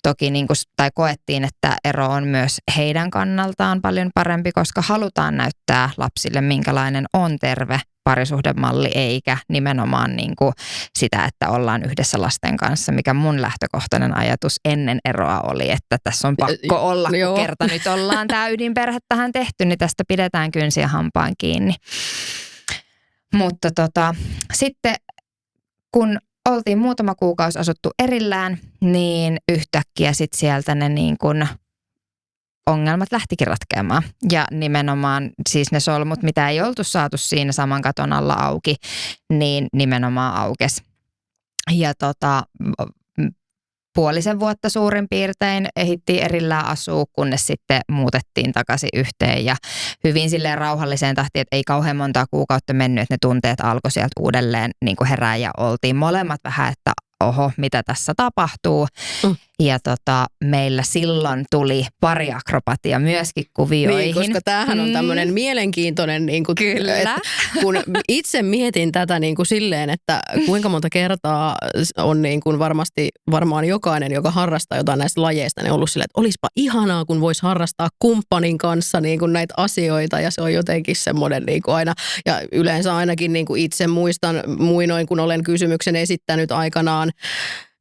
toki, niin kuin, tai koettiin, että ero on myös heidän kannaltaan paljon parempi, koska halutaan näyttää lapsille, minkälainen on terve parisuhdemalli, eikä nimenomaan niin kuin sitä, että ollaan yhdessä lasten kanssa, mikä mun lähtökohtainen ajatus ennen eroa oli, että tässä on pakko olla, kun kerta nyt ollaan tämä ydinperhe tähän tehty, niin tästä pidetään kynsiä hampaan kiinni. Mutta sitten kun oltiin muutama kuukausi asuttu erillään, niin yhtäkkiä sitten sieltä ne niin kuin ongelmat lähtikin ratkeamaan. Ja nimenomaan siis ne solmut, mitä ei oltu saatu siinä saman katon alla auki, niin nimenomaan aukesi. Ja puolisen vuotta suurin piirtein ehdittiin erillään asua, kunnes sitten muutettiin takaisin yhteen ja hyvin silleen rauhalliseen tahtiin, että ei kauhean montaa kuukautta mennyt, että ne tunteet alkoi sieltä uudelleen niin kuin herää ja oltiin molemmat vähän, että oho, mitä tässä tapahtuu. Ja meillä silloin tuli pariakrobatia myöskin kuvioihin. Niin, koska tämähän on tämmöinen mielenkiintoinen, niin kuin, Kyllä. Kun itse mietin tätä niin kuin silleen, että kuinka monta kertaa on niin kuin varmaan jokainen, joka harrastaa jotain näistä lajeista, niin on ollut silleen, että olisipa ihanaa, kun voisi harrastaa kumppanin kanssa niin kuin näitä asioita ja se on jotenkin semmoinen niin kuin aina, ja yleensä ainakin niin kuin itse muistan muinoin, kun olen kysymyksen esittänyt aikanaan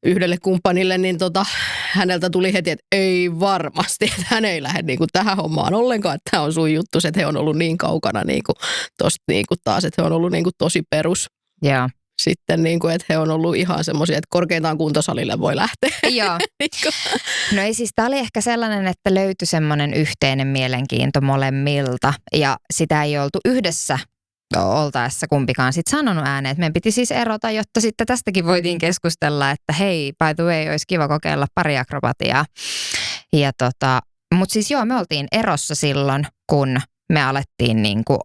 yhdelle kumppanille, niin häneltä tuli heti, että ei varmasti, että hän ei lähde niin kuin tähän hommaan ollenkaan, että tämä on sun juttu, että he on ollut niin kaukana niin kuin tosta niin kuin taas, että he on ollut niin kuin tosi perus. Joo. Sitten niin kuin, että he on ollut ihan semmoisia, että korkeintaan kuntosalille voi lähteä. Joo. No ei siis, tämä oli ehkä sellainen, että löytyi semmoinen yhteinen mielenkiinto molemmilta ja sitä ei oltu yhdessä oltaessa kumpikaan sitten sanonut ääneen, että meidän piti siis erota, jotta sitten tästäkin voitiin keskustella, että hei, by the way, olisi kiva kokeilla pariakrobatiaa. Ja mutta siis joo, me oltiin erossa silloin, kun me alettiin niin kuin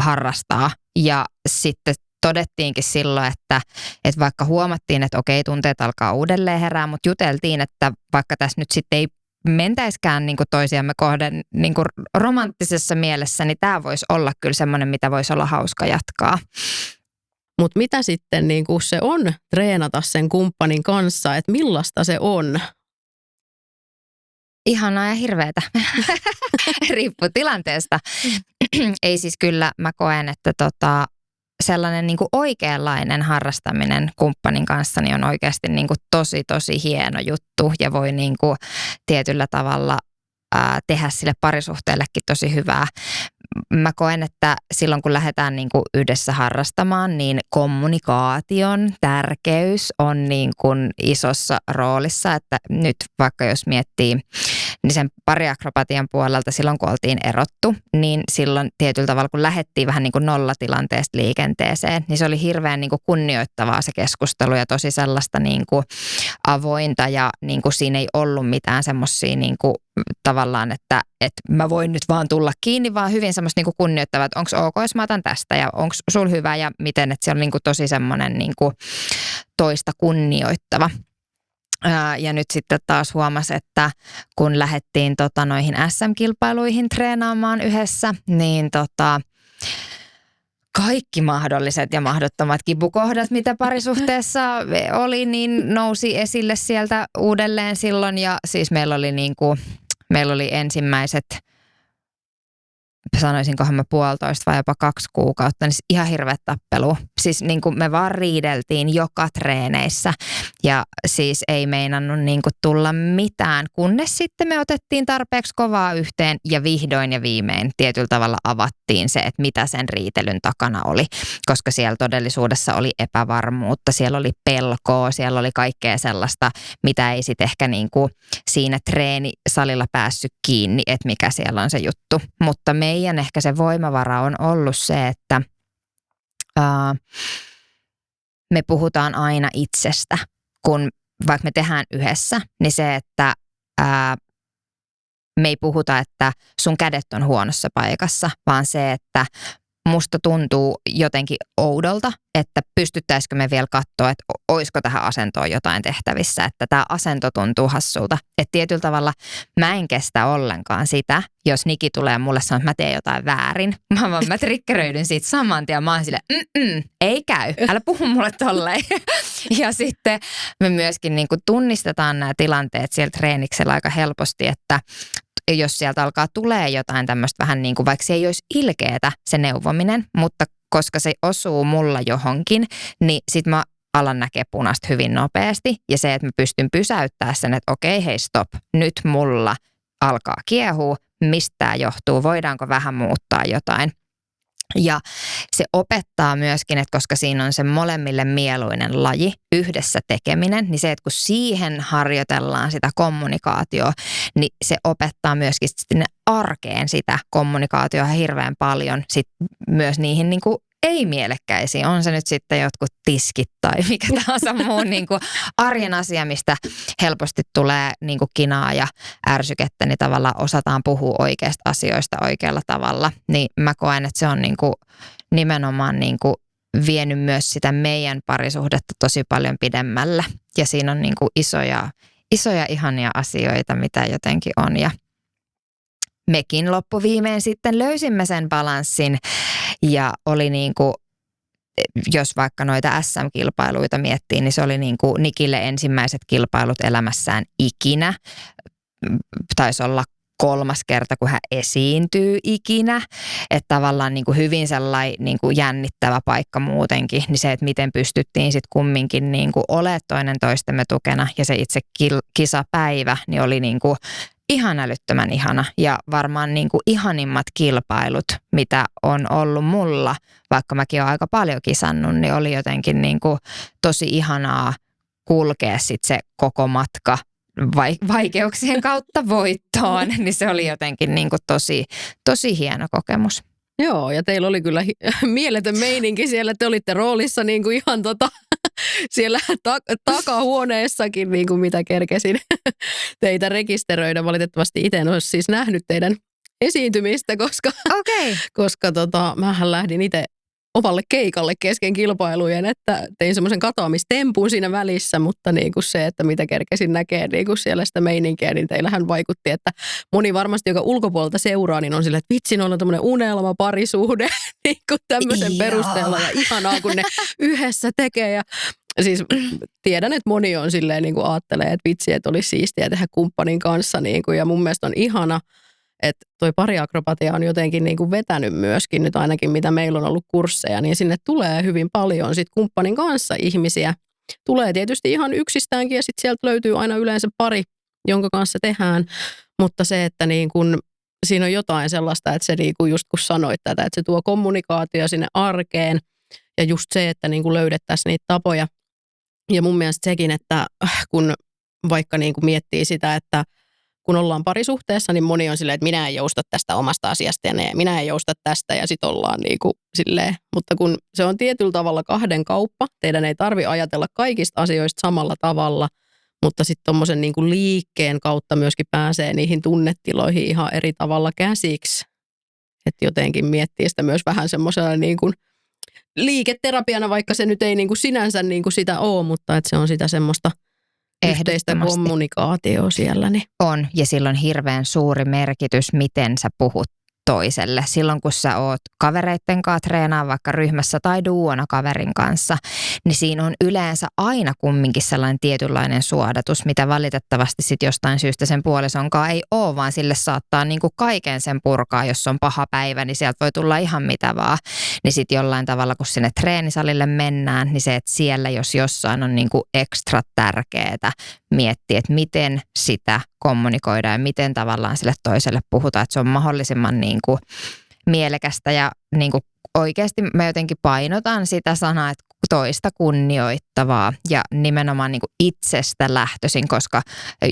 harrastaa ja sitten todettiinkin silloin, että vaikka huomattiin, että okei, tunteet alkaa uudelleen herää, mutta juteltiin, että vaikka tässä nyt sitten ei mentäiskään niin kuin toisiamme kohden niin kuin romanttisessa mielessä, niin tämä voisi olla kyllä semmoinen, mitä voisi olla hauska jatkaa. Mutta mitä sitten niin kuin se on treenata sen kumppanin kanssa, että millaista se on? Ihanaa ja hirveetä. Riippuu tilanteesta. Ei siis kyllä, mä koen, että sellainen niin kuin oikeanlainen harrastaminen kumppanin kanssa niin on oikeasti niin kuin tosi hieno juttu ja voi niin kuin tietyllä tavalla tehdä sille parisuhteellekin tosi hyvää. Mä koen, että silloin kun lähdetään niin kuin yhdessä harrastamaan, niin kommunikaation tärkeys on niin kuin isossa roolissa, että nyt vaikka jos miettii niin sen pariakrobatian puolelta silloin kun oltiin erottu, niin silloin tietyllä tavalla kun lähdettiin vähän niin kuin nollatilanteesta liikenteeseen, niin se oli hirveän niin kuin kunnioittavaa se keskustelu ja tosi sellaista niin kuin avointa ja niin kuin siinä ei ollut mitään semmoisia niin kuin tavallaan, että mä voin nyt vaan tulla kiinni, vaan hyvin semmoista niin kuin kunnioittavaa, että onko ok, jos mä otan tästä ja onko sul hyvä ja miten, että se on niin kuin tosi semmoinen niin kuin toista kunnioittava. Ja nyt sitten taas huomasi, että kun lähdettiin noihin SM-kilpailuihin treenaamaan yhdessä, niin kaikki mahdolliset ja mahdottomat kipukohdat, mitä parisuhteessa oli, niin nousi esille sieltä uudelleen silloin. Ja siis meillä oli ensimmäiset, sanoisinkohan mä 1,5 vai jopa 2 kuukautta, niin ihan hirveä tappelu. Siis niin kuin me vaan riideltiin joka treeneissä ja siis ei meinannut niin kuin tulla mitään, kunnes sitten me otettiin tarpeeksi kovaa yhteen ja vihdoin ja viimein tietyllä tavalla avattiin se, että mitä sen riitelyn takana oli, koska siellä todellisuudessa oli epävarmuutta, siellä oli pelkoa, siellä oli kaikkea sellaista, mitä ei sitten ehkä niin kuin siinä treenisalilla päässyt kiinni, että mikä siellä on se juttu, mutta meidän ehkä se voimavara on ollut se, että me puhutaan aina itsestä, kun vaikka me tehdään yhdessä, niin se, että me ei puhuta, että sun kädet on huonossa paikassa, vaan se, että musta tuntuu jotenkin oudolta, että pystyttäisikö me vielä katsoa, että olisiko tähän asentoon jotain tehtävissä, että tämä asento tuntuu hassulta. Että tietyllä tavalla mä en kestä ollenkaan sitä, jos Niki tulee mulle sanoa, että mä teen jotain väärin. Mä triggeröidyn siitä saman tien. Mä oon silleen, ei käy, älä puhu mulle tolleen. Ja sitten me myöskin niin kuin tunnistetaan nämä tilanteet siellä treeniksellä aika helposti, että jos sieltä alkaa tulee jotain tämmöistä vähän niin kuin, vaikka se ei olisi ilkeetä se neuvominen, mutta koska se osuu mulla johonkin, niin sit mä alan näkee punaista hyvin nopeasti. Ja se, että mä pystyn pysäyttämään sen, että okei, hei stop, nyt mulla alkaa kiehua, mistä tämä johtuu, voidaanko vähän muuttaa jotain. Ja se opettaa myöskin, että koska siinä on se molemmille mieluinen laji, yhdessä tekeminen, niin se, että kun siihen harjoitellaan sitä kommunikaatioa, niin se opettaa myöskin sinne arkeen sitä kommunikaatioa hirveän paljon, sit myös niihin niin kuin ei-mielekkäisiin. On se nyt sitten jotkut tiskit tai mikä tahansa muu niin kuin arjen asia, mistä helposti tulee niin kuin kinaa ja ärsykettä, niin tavallaan osataan puhua oikeista asioista oikealla tavalla. Niin mä koen, että se on niin kuin nimenomaan niin kuin vienyt myös sitä meidän parisuhdetta tosi paljon pidemmälle. Ja siinä on niin kuin isoja ihania asioita, mitä jotenkin on. Ja mekin loppuviimein sitten löysimme sen balanssin ja oli niin kuin, jos vaikka noita SM-kilpailuita miettii, niin se oli niin kuin Nikille ensimmäiset kilpailut elämässään ikinä. Taisi olla 3. kerta, kun hän esiintyy ikinä. Että tavallaan niin kuin hyvin sellainen niin kuin jännittävä paikka muutenkin. Niin se, että miten pystyttiin sitten kumminkin niin kuin olemaan toinen toistemme tukena ja se itse kisapäivä, niin oli niin kuin ihan älyttömän ihana ja varmaan niin kuin ihanimmat kilpailut, mitä on ollut mulla, vaikka mäkin olen aika paljon kisannut, niin oli jotenkin niin kuin tosi ihanaa kulkea sit se koko matka vaikeuksien kautta voittoon, niin se oli jotenkin niin kuin tosi hieno kokemus. Joo, ja teillä oli kyllä mieletön meininki siellä, te olitte roolissa niin kuin ihan siellä takahuoneessakin, niin kuin mitä kerkesin teitä rekisteröidä. Valitettavasti itse en olisi siis nähnyt teidän esiintymistä, koska mähän lähdin itse ovalle keikalle kesken kilpailujen, että tein semmoisen katoamistempun siinä välissä, mutta niin kuin se, että mitä kerkesin näkee niin kuin siellä sitä meininkiä, niin teillähän vaikutti, että moni varmasti, joka ulkopuolelta seuraa, niin on silleen, että vitsi, on tämmöinen unelma parisuhde niin kuin tämmöisen perusteella ja ihanaa, kun ne yhdessä tekee ja siis tiedän, että moni on silleen niin kuin ajattelee, että vitsi, että olisi siistiä tehdä kumppanin kanssa niin kuin, ja mun mielestä on ihana, että toi pariakrobatia on jotenkin niin kuin vetänyt myöskin nyt ainakin, mitä meillä on ollut kursseja, niin sinne tulee hyvin paljon sit kumppanin kanssa ihmisiä. Tulee tietysti ihan yksistäänkin ja sitten sieltä löytyy aina yleensä pari, jonka kanssa tehdään, mutta se, että niin kun, siinä on jotain sellaista, että se niin kuin just kun sanoit tätä, että se tuo kommunikaatio sinne arkeen ja just se, että niin kuin löydettäisiin niitä tapoja. Ja mun mielestä sekin, että kun vaikka niin kuin miettii sitä, että kun ollaan parisuhteessa, niin moni on silleen, että minä en jousta tästä omasta asiasta ja minä en jousta tästä ja sitten ollaan niin kuin silleen. Mutta kun se on tietyllä tavalla kahden kauppa, teidän ei tarvitse ajatella kaikista asioista samalla tavalla, mutta sitten tuommoisen niin kuin liikkeen kautta myöskin pääsee niihin tunnetiloihin ihan eri tavalla käsiksi. Että jotenkin miettii sitä myös vähän semmoisena niin kuin liiketerapiana, vaikka se nyt ei niin kuin sinänsä niin kuin sitä ole, mutta että se on sitä semmoista yhteistä kommunikaatio siellä. Niin. On, ja sillä on hirveän suuri merkitys, miten sä puhut toiselle. Silloin, kun sä oot kavereitten kanssa treenaa vaikka ryhmässä tai duona kaverin kanssa, niin siinä on yleensä aina kumminkin sellainen tietynlainen suodatus, mitä valitettavasti sitten jostain syystä sen puolisonkaan ei ole, vaan sille saattaa niinku kaiken sen purkaa, jos on paha päivä, niin sieltä voi tulla ihan mitä vaan. Niin sitten jollain tavalla, kun sinne treenisalille mennään, niin se, että siellä jos jossain on niinku ekstra tärkeää miettiä, että miten sitä kommunikoidaan ja miten tavallaan sille toiselle puhutaan, että se on mahdollisimman niin kuin mielekästä ja niin kuin oikeasti mä jotenkin painotan sitä sanaa, että toista kunnioittavaa ja nimenomaan niin kuin itsestä lähtöisin, koska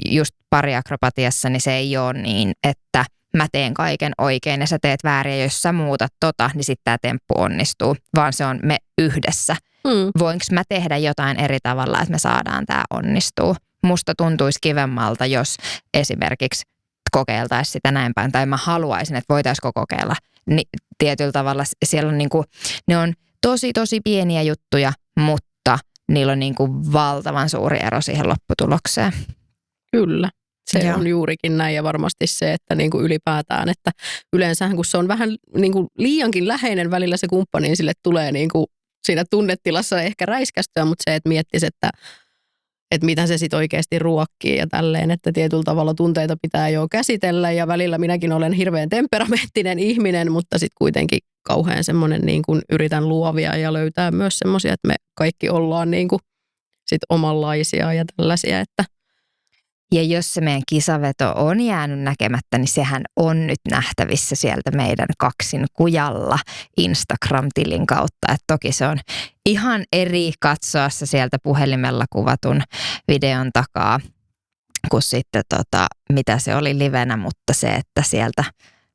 just pariakrobatiassa niin se ei ole niin, että mä teen kaiken oikein ja sä teet väärin ja jos sä muutat niin sitten tämä temppu onnistuu, vaan se on me yhdessä. Voinko mä tehdä jotain eri tavalla, että me saadaan tämä onnistuu? Musta tuntuisi kivemmalta, jos esimerkiksi kokeiltaisiin sitä näin päin, tai mä haluaisin, että voitaisiinko kokeilla. Niin tietyllä tavalla siellä on niinku, ne on tosi pieniä juttuja, mutta niillä on niin kuin valtavan suuri ero siihen lopputulokseen. Kyllä. Se Joo. on juurikin näin ja varmasti se, että niin kuin ylipäätään, että yleensähän kun se on vähän niin kuin liiankin läheinen välillä se kumppani, niin sille tulee niin kuin siinä tunnetilassa ehkä räiskästyä, mutta se, että miettisi, että mitä se sitten oikeasti ruokkii ja tälleen, että tietyllä tavalla tunteita pitää jo käsitellä ja välillä minäkin olen hirveän temperamenttinen ihminen, mutta sitten kuitenkin kauhean semmoinen niin kuin yritän luovia ja löytää myös semmoisia, että me kaikki ollaan niin kuin sit omanlaisia ja tällaisia, että Ja jos se meidän kisaveto on jäänyt näkemättä, niin sehän on nyt nähtävissä sieltä meidän kaksin kujalla Instagram-tilin kautta. Et toki se on ihan eri katsoa se sieltä puhelimella kuvatun videon takaa kuin sitten mitä se oli livenä, mutta se, että sieltä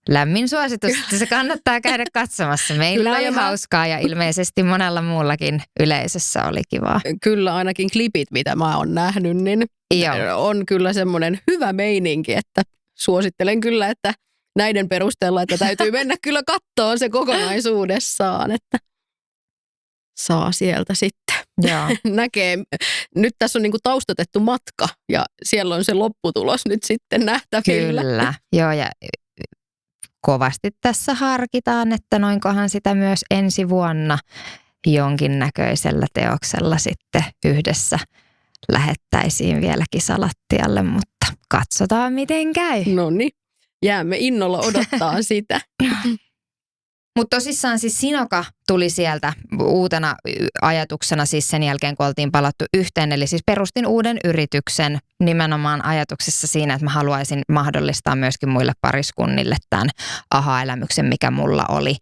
lämmin suositus, että se kannattaa käydä katsomassa. Meillä Kyllä, oli hauskaa ja ilmeisesti monella muullakin yleisössä oli kivaa. kyllä ainakin klipit, mitä mä oon nähnyt, niin Joo. on kyllä semmoinen hyvä meininki, että suosittelen kyllä, että näiden perusteella, että täytyy mennä kyllä kattoon se kokonaisuudessaan, että saa sieltä sitten. Joo. Näkee. Nyt tässä on niinku taustatettu matka ja siellä on se lopputulos nyt sitten nähtävillä. Kyllä. Joo, ja kovasti tässä harkitaan, että noinkohan sitä myös ensi vuonna jonkinnäköisellä teoksella sitten yhdessä lähettäisiin vielä kisalattialle, mutta katsotaan miten käy. No niin, jäämme innolla odottaa sitä. Mutta tosissaan siis Sinoka tuli sieltä uutena ajatuksena siis sen jälkeen, kun oltiin palattu yhteen. Eli siis perustin uuden yrityksen nimenomaan ajatuksessa siinä, että mä haluaisin mahdollistaa myöskin muille pariskunnille tämän aha-elämyksen, mikä mulla oli.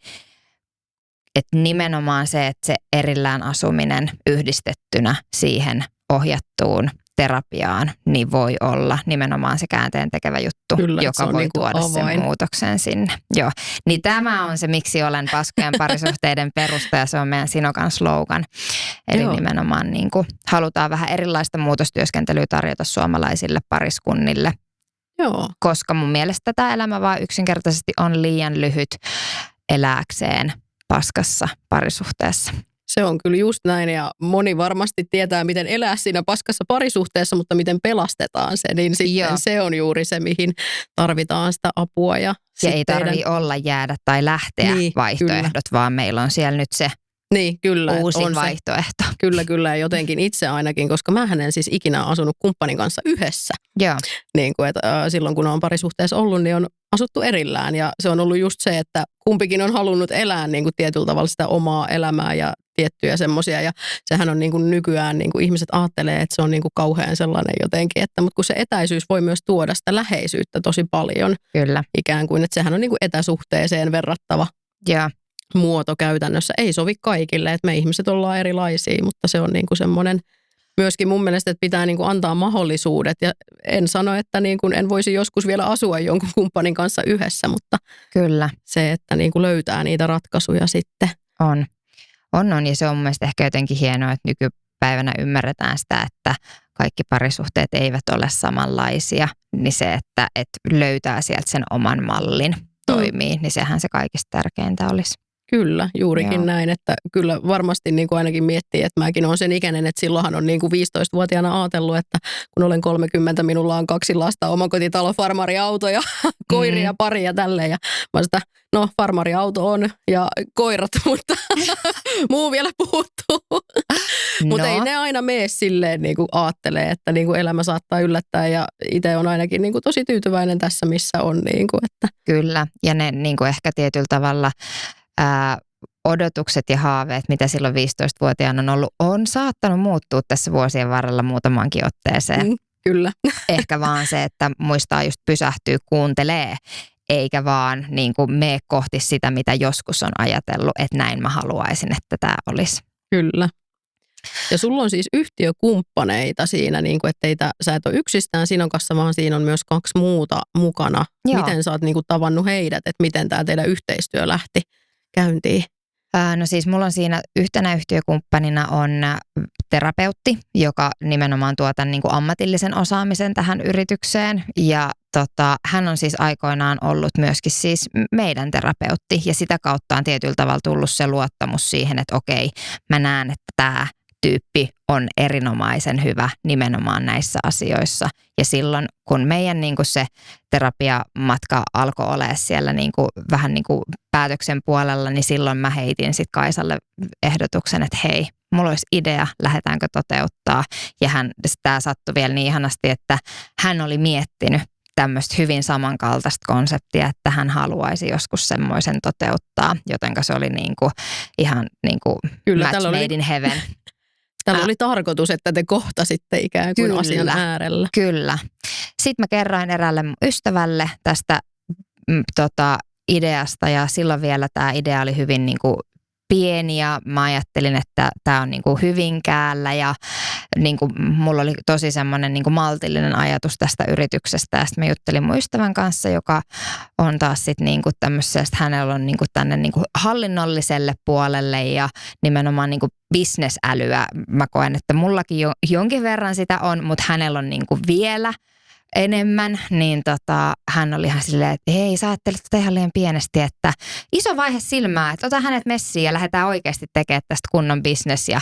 Että nimenomaan se, että se erillään asuminen yhdistettynä siihen ohjattuun terapiaan, niin voi olla nimenomaan se käänteen tekevä juttu, Kyllä, joka voi niinku tuoda avain. sen muutoksen sinne. Joo. Niin tämä on se, miksi olen paskojen parisuhteiden perustaja, se on meidän Sinokan slogan. Eli Joo. nimenomaan niin kuin halutaan vähän erilaista muutostyöskentelyä tarjota suomalaisille pariskunnille, Joo, koska mun mielestä tämä elämä vaan yksinkertaisesti on liian lyhyt elääkseen paskassa parisuhteessa. se on kyllä just näin ja moni varmasti tietää, miten elää siinä paskassa parisuhteessa, mutta miten pelastetaan se, niin sitten Joo. se on juuri se, mihin tarvitaan sitä apua. Ja ei tarvitse olla, jäädä tai lähteä Niin, vaihtoehdot, vaan meillä on siellä nyt se Niin, kyllä. uusin on se. vaihtoehto. Kyllä ja jotenkin itse ainakin, koska mähän en siis ikinä asunut kumppanin kanssa yhdessä. Joo, Niin kuin, että, silloin kun on parisuhteessa ollut, niin on asuttu erillään ja se on ollut just se, että kumpikin on halunnut elää niin kuin tietyllä tavalla sitä omaa elämää ja tiettyjä semmoisia ja sehän on niin kuin nykyään niin kuin ihmiset ajattelee, että se on niin kuin kauhean sellainen jotenkin, että mutta kun se etäisyys voi myös tuoda sitä läheisyyttä tosi paljon kyllä. ikään kuin, että sehän on niin kuin etäsuhteeseen verrattava Joo, muoto käytännössä. Ei sovi kaikille, että me ihmiset ollaan erilaisia, mutta se on niin kuin semmoinen myöskin mun mielestä, että pitää niin kuin antaa mahdollisuudet ja en sano, että niin kuin en voisi joskus vielä asua jonkun kumppanin kanssa yhdessä, mutta kyllä. se, että niin kuin löytää niitä ratkaisuja sitten. On. Ja se on mun mielestä ehkä jotenkin hienoa, että nykypäivänä ymmärretään sitä, että kaikki parisuhteet eivät ole samanlaisia. Niin se, että löytää sieltä sen oman mallin toimii, niin sehän se kaikista tärkeintä olisi. Kyllä, juurikin Joo. näin, että kyllä varmasti niin kuin ainakin miettii, että mäkin olen sen ikäinen, että silloinhan on niin kuin 15-vuotiaana ajatellut, että kun olen 30, minulla on 2 lasta, omakotitalo, farmariauto ja koiria pari ja tälleen. Ja mä sitä, no farmariauto on ja koirat, mutta muu vielä puuttuu. Mutta ei ne aina mene silleen niin kuin ajattelee, että niin kuin elämä saattaa yllättää ja itse on ainakin niin kuin tosi tyytyväinen tässä, missä on. Niin kuin, että. Kyllä, ja ne niin kuin ehkä tietyllä tavalla odotukset ja haaveet, mitä silloin 15-vuotiaana on ollut, on saattanut muuttua tässä vuosien varrella muutamankin otteeseen. Kyllä. Ehkä vaan se, että muistaa just pysähtyä, kuuntelee, eikä vaan niin kuin mene kohti sitä, mitä joskus on ajatellut, että näin mä haluaisin, että tämä olisi. Kyllä. Ja sulla on siis yhtiökumppaneita siinä, niin kuin, että sä et ole yksistään Sinon kanssa, vaan siinä on myös 2 muuta mukana. Joo. Miten sä oot niin kuin tavannut heidät, että miten tämä teidän yhteistyö lähti käyntiin? No siis mulla on siinä yhtenä yhtiökumppanina on terapeutti, joka nimenomaan tuo tämän niin kuin ammatillisen osaamisen tähän yritykseen. Ja hän on siis aikoinaan ollut myöskin siis meidän terapeutti ja sitä kautta on tietyllä tavalla tullut se luottamus siihen, että okei, mä näen, että tämä tyyppi on erinomaisen hyvä nimenomaan näissä asioissa. Ja silloin, kun meidän niin kuin se terapiamatka alkoi olemaan siellä niin kuin, vähän niin kuin päätöksen puolella, niin silloin mä heitin sitten Kaisalle ehdotuksen, että hei, mulla olisi idea, lähdetäänkö toteuttaa. Ja tämä sattui vielä niin ihanasti, että hän oli miettinyt tämmöistä hyvin samankaltaista konseptia, että hän haluaisi joskus semmoisen toteuttaa, jotenka se oli niin kuin, ihan niin kuin match made in heaven. Tällä oli tarkoitus, että te kohtasitte ikään kuin asian äärellä. Kyllä. Sitten mä kerroin eräälle mun ystävälle tästä ideasta ja silloin vielä tämä idea oli hyvin niin kuin pieni ja mä ajattelin, että tämä on niin kuin Hyvinkäällä ja niin kuin mulla oli tosi semmoinen niin kuin maltillinen ajatus tästä yrityksestä ja sitten mä juttelin mun ystävän kanssa, joka on taas sitten niin kuin tämmöisestä, hänellä on niin kuin tänne niin kuin hallinnolliselle puolelle ja nimenomaan niin kuin bisnesälyä. Mä koen, että mullakin jonkin verran sitä on, mutta hänellä on niin kuin vielä enemmän, niin hän oli ihan silleen, että hei, sä ajattelet tätä ihan liian pienesti, että iso vaihe silmää, että ota hänet messiin ja lähdetään oikeasti tekemään tästä kunnon business. Ja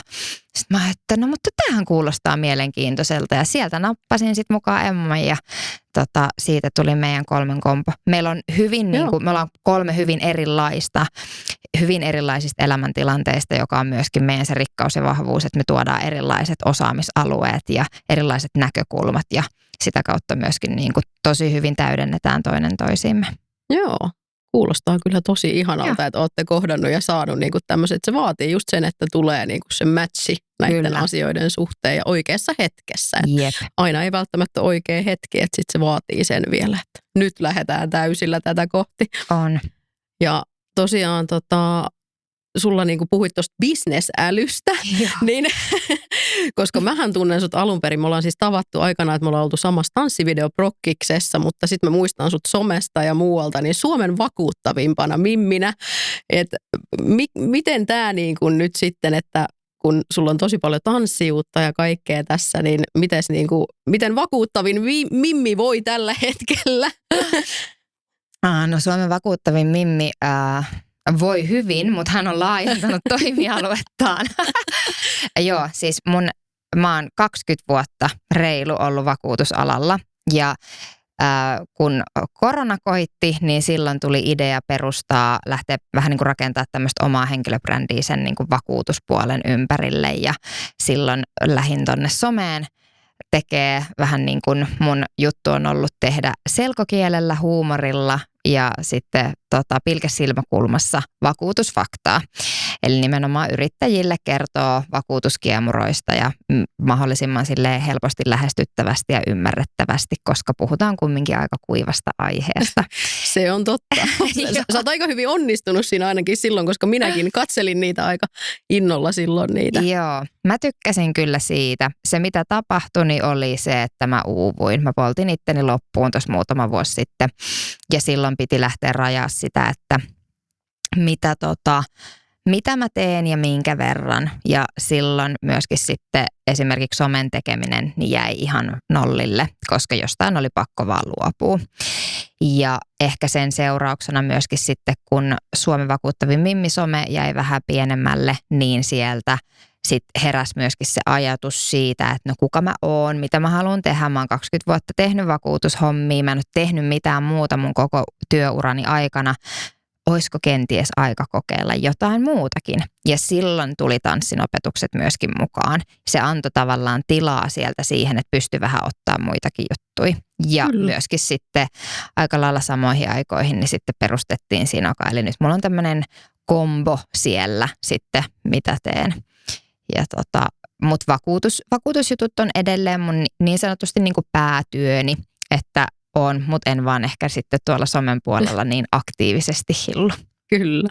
sitten mä ajattelin, no mutta tämähän kuulostaa mielenkiintoiselta ja sieltä nappasin sitten mukaan Emman ja siitä tuli meidän 3 kompo. Meillä on me ollaan 3 hyvin erilaisista elämäntilanteista, joka on myöskin meidän se rikkaus ja vahvuus, että me tuodaan erilaiset osaamisalueet ja erilaiset näkökulmat ja sitä kautta myöskin niin kuin tosi hyvin täydennetään toinen toisiimme. Joo, kuulostaa kyllä tosi ihanalta, että olette kohdannut ja saanut niin kuin tämmöiset. Se vaatii just sen, että tulee niin kuin se matchi näiden asioiden suhteen ja oikeassa hetkessä. Aina ei välttämättä oikea hetki, että sitten se vaatii sen vielä, että nyt lähdetään täysillä tätä kohti. On. Ja tosiaan sulla niin kuin puhuit tuosta bisnesälystä, niin, koska mähän tunnen sut alun perin. Me ollaan siis tavattu aikana, että me ollaan oltu samassa tanssivideoprokkiksessa, mutta sitten mä muistan sut somesta ja muualta, niin Suomen vakuuttavimpana mimminä. Että miten tämä niin kuin nyt sitten, että kun sulla on tosi paljon tanssijuutta ja kaikkea tässä, niin miten vakuuttavin mimmi voi tällä hetkellä? No Suomen vakuuttavin mimmi voi hyvin, mutta hän on laajentanut toimialuettaan. Joo, siis mä oon 20 vuotta reilu ollut vakuutusalalla ja kun korona koitti, niin silloin tuli idea lähteä vähän niin kuin rakentaa tämmöistä omaa henkilöbrändiä sen niin kuin vakuutuspuolen ympärille ja silloin lähdin tonne someen tekee vähän niin kuin mun juttu on ollut tehdä selkokielellä, huumorilla ja sitten pilkesilmäkulmassa vakuutusfaktaa. Eli nimenomaan yrittäjille kertoo vakuutuskiemuroista ja mahdollisimman silleen helposti lähestyttävästi ja ymmärrettävästi, koska puhutaan kumminkin aika kuivasta aiheesta. Se on totta. Sä oot aika hyvin onnistunut siinä ainakin silloin, koska minäkin katselin niitä aika innolla silloin niitä. Joo, mä tykkäsin kyllä siitä. Se mitä tapahtui niin oli se, että mä uuvuin. Mä poltin itteni loppuun tuossa muutama vuosi sitten ja silloin piti lähteä rajaa sitä, että mitä mä teen ja minkä verran. Ja silloin myöskin sitten esimerkiksi somen tekeminen niin jäi ihan nollille, koska jostain oli pakko vaan luopua. Ja ehkä sen seurauksena myöskin sitten, kun Suomen vakuuttavin Mimmi-some jäi vähän pienemmälle, niin sieltä sitten heräsi myöskin se ajatus siitä, että no kuka mä oon, mitä mä haluan tehdä. Mä oon 20 vuotta tehnyt vakuutushommia, mä en ole tehnyt mitään muuta mun koko työurani aikana. Olisiko kenties aika kokeilla jotain muutakin? Ja silloin tuli tanssinopetukset myöskin mukaan. Se antoi tavallaan tilaa sieltä siihen, että pystyi vähän ottaa muitakin juttuja. Ja myöskin sitten aika lailla samoihin aikoihin niin sitten perustettiin Sinoka. Eli nyt mulla on tämmöinen kombo siellä sitten, mitä teen. Ja mutta vakuutusjutut on edelleen mun niin sanotusti niin kuin päätyöni, että on, mutta en vaan ehkä sitten tuolla somen puolella niin aktiivisesti hillu. Kyllä.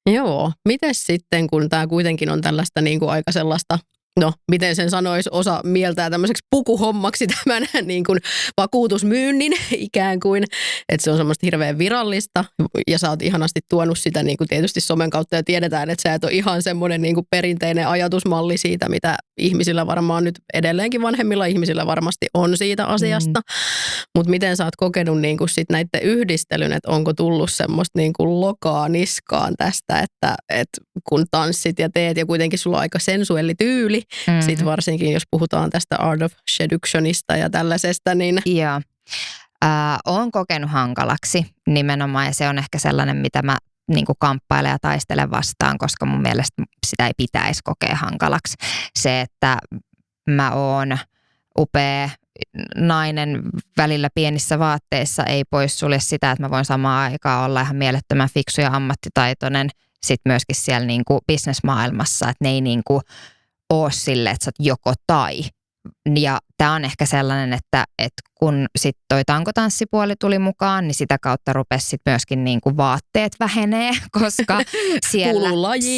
Joo. Mites sitten, kun tämä kuitenkin on tällaista niin kuin aika sellaista no, miten sen sanoisi, osa mieltää tämmöiseksi pukuhommaksi tämän niin kuin vakuutusmyynnin ikään kuin, että se on semmoista hirveän virallista ja sä oot ihanasti tuonut sitä niin kuin tietysti somen kautta ja tiedetään, että sä et ole ihan semmoinen niin kuin perinteinen ajatusmalli siitä, mitä ihmisillä varmaan nyt edelleenkin vanhemmilla ihmisillä varmasti on siitä asiasta, mutta miten sä oot kokenut niin kuin sit näiden yhdistelyn, että onko tullut semmoista niin kuin lokaa niskaan tästä, että kun tanssit ja teet ja kuitenkin sulla on aika sensuellityyli, sitten varsinkin jos puhutaan tästä Art of Seductionista ja tällaisesta, niin... Joo. Olen kokenut hankalaksi nimenomaan ja se on ehkä sellainen, mitä mä niin kuin kamppailen ja taistelen vastaan, koska mun mielestä sitä ei pitäisi kokea hankalaksi. Se, että mä oon upea nainen välillä pienissä vaatteissa ei poissulje sitä, että mä voin samaan aikaan olla ihan mielettömän fiksu ja ammattitaitoinen sitten myöskin siellä niin kuin businessmaailmassa, että ne ei niin kuin ole sille, että sä oot joko tai. Ja tämä on ehkä sellainen, että kun sitten toi tankotanssipuoli tuli mukaan, niin sitä kautta rupesi sit myöskin niinku vaatteet vähenee, koska siellä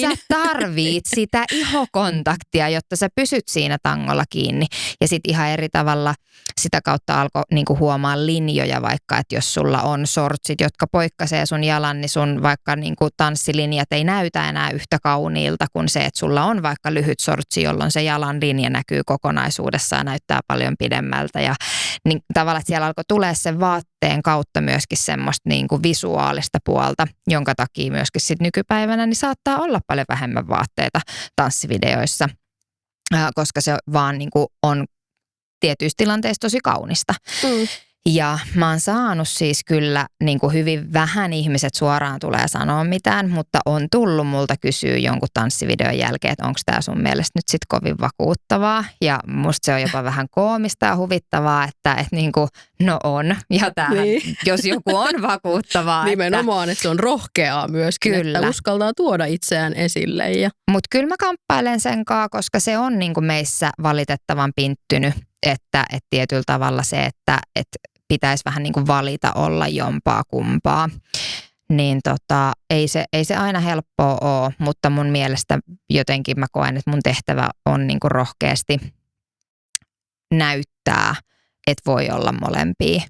sä tarvit sitä ihokontaktia, jotta sä pysyt siinä tangolla kiinni. Ja sitten ihan eri tavalla sitä kautta alkoi niinku huomaa linjoja vaikka, että jos sulla on sortsit, jotka poikkasee sun jalan, niin sun vaikka niinku tanssilinjat ei näytä enää yhtä kauniilta kuin se, että sulla on vaikka lyhyt sortsi, jolloin se jalan linja näkyy kokonaisuudessaan, näyttää paljon pidemmältä ja niin tavallaan, että siellä alkoi tulee sen vaatteen kautta myöskin semmoista niin kuin visuaalista puolta, jonka takia myöskin sit nykypäivänä niin saattaa olla paljon vähemmän vaatteita tanssivideoissa, koska se vaan niin kuin on tietyissä tilanteissa tosi kaunista. Ja mä oon saanut siis kyllä niin kuin hyvin vähän ihmiset suoraan tulee sanoa mitään, mutta on tullut multa kysyä jonkun tanssivideon jälkeen, että onko tämä sun mielestä nyt sit kovin vakuuttavaa. Ja musta se on jopa vähän koomista ja huvittavaa, että niin kuin, no on. Ja tämähän, jos joku on vakuuttavaa. Nimenomaan, että se on rohkeaa myöskin, kyllä. Että uskaltaa tuoda itseään esille. Mutta kyllä mä kamppailen sen kanssa, koska se on niin kuin meissä valitettavan pinttynyt. Että tietyllä tavalla se, että pitäisi vähän niin kuin valita olla jompaa kumpaa, niin ei se aina helppoa ole, mutta mun mielestä jotenkin mä koen, että mun tehtävä on niin kuin rohkeasti näyttää, että voi olla molempia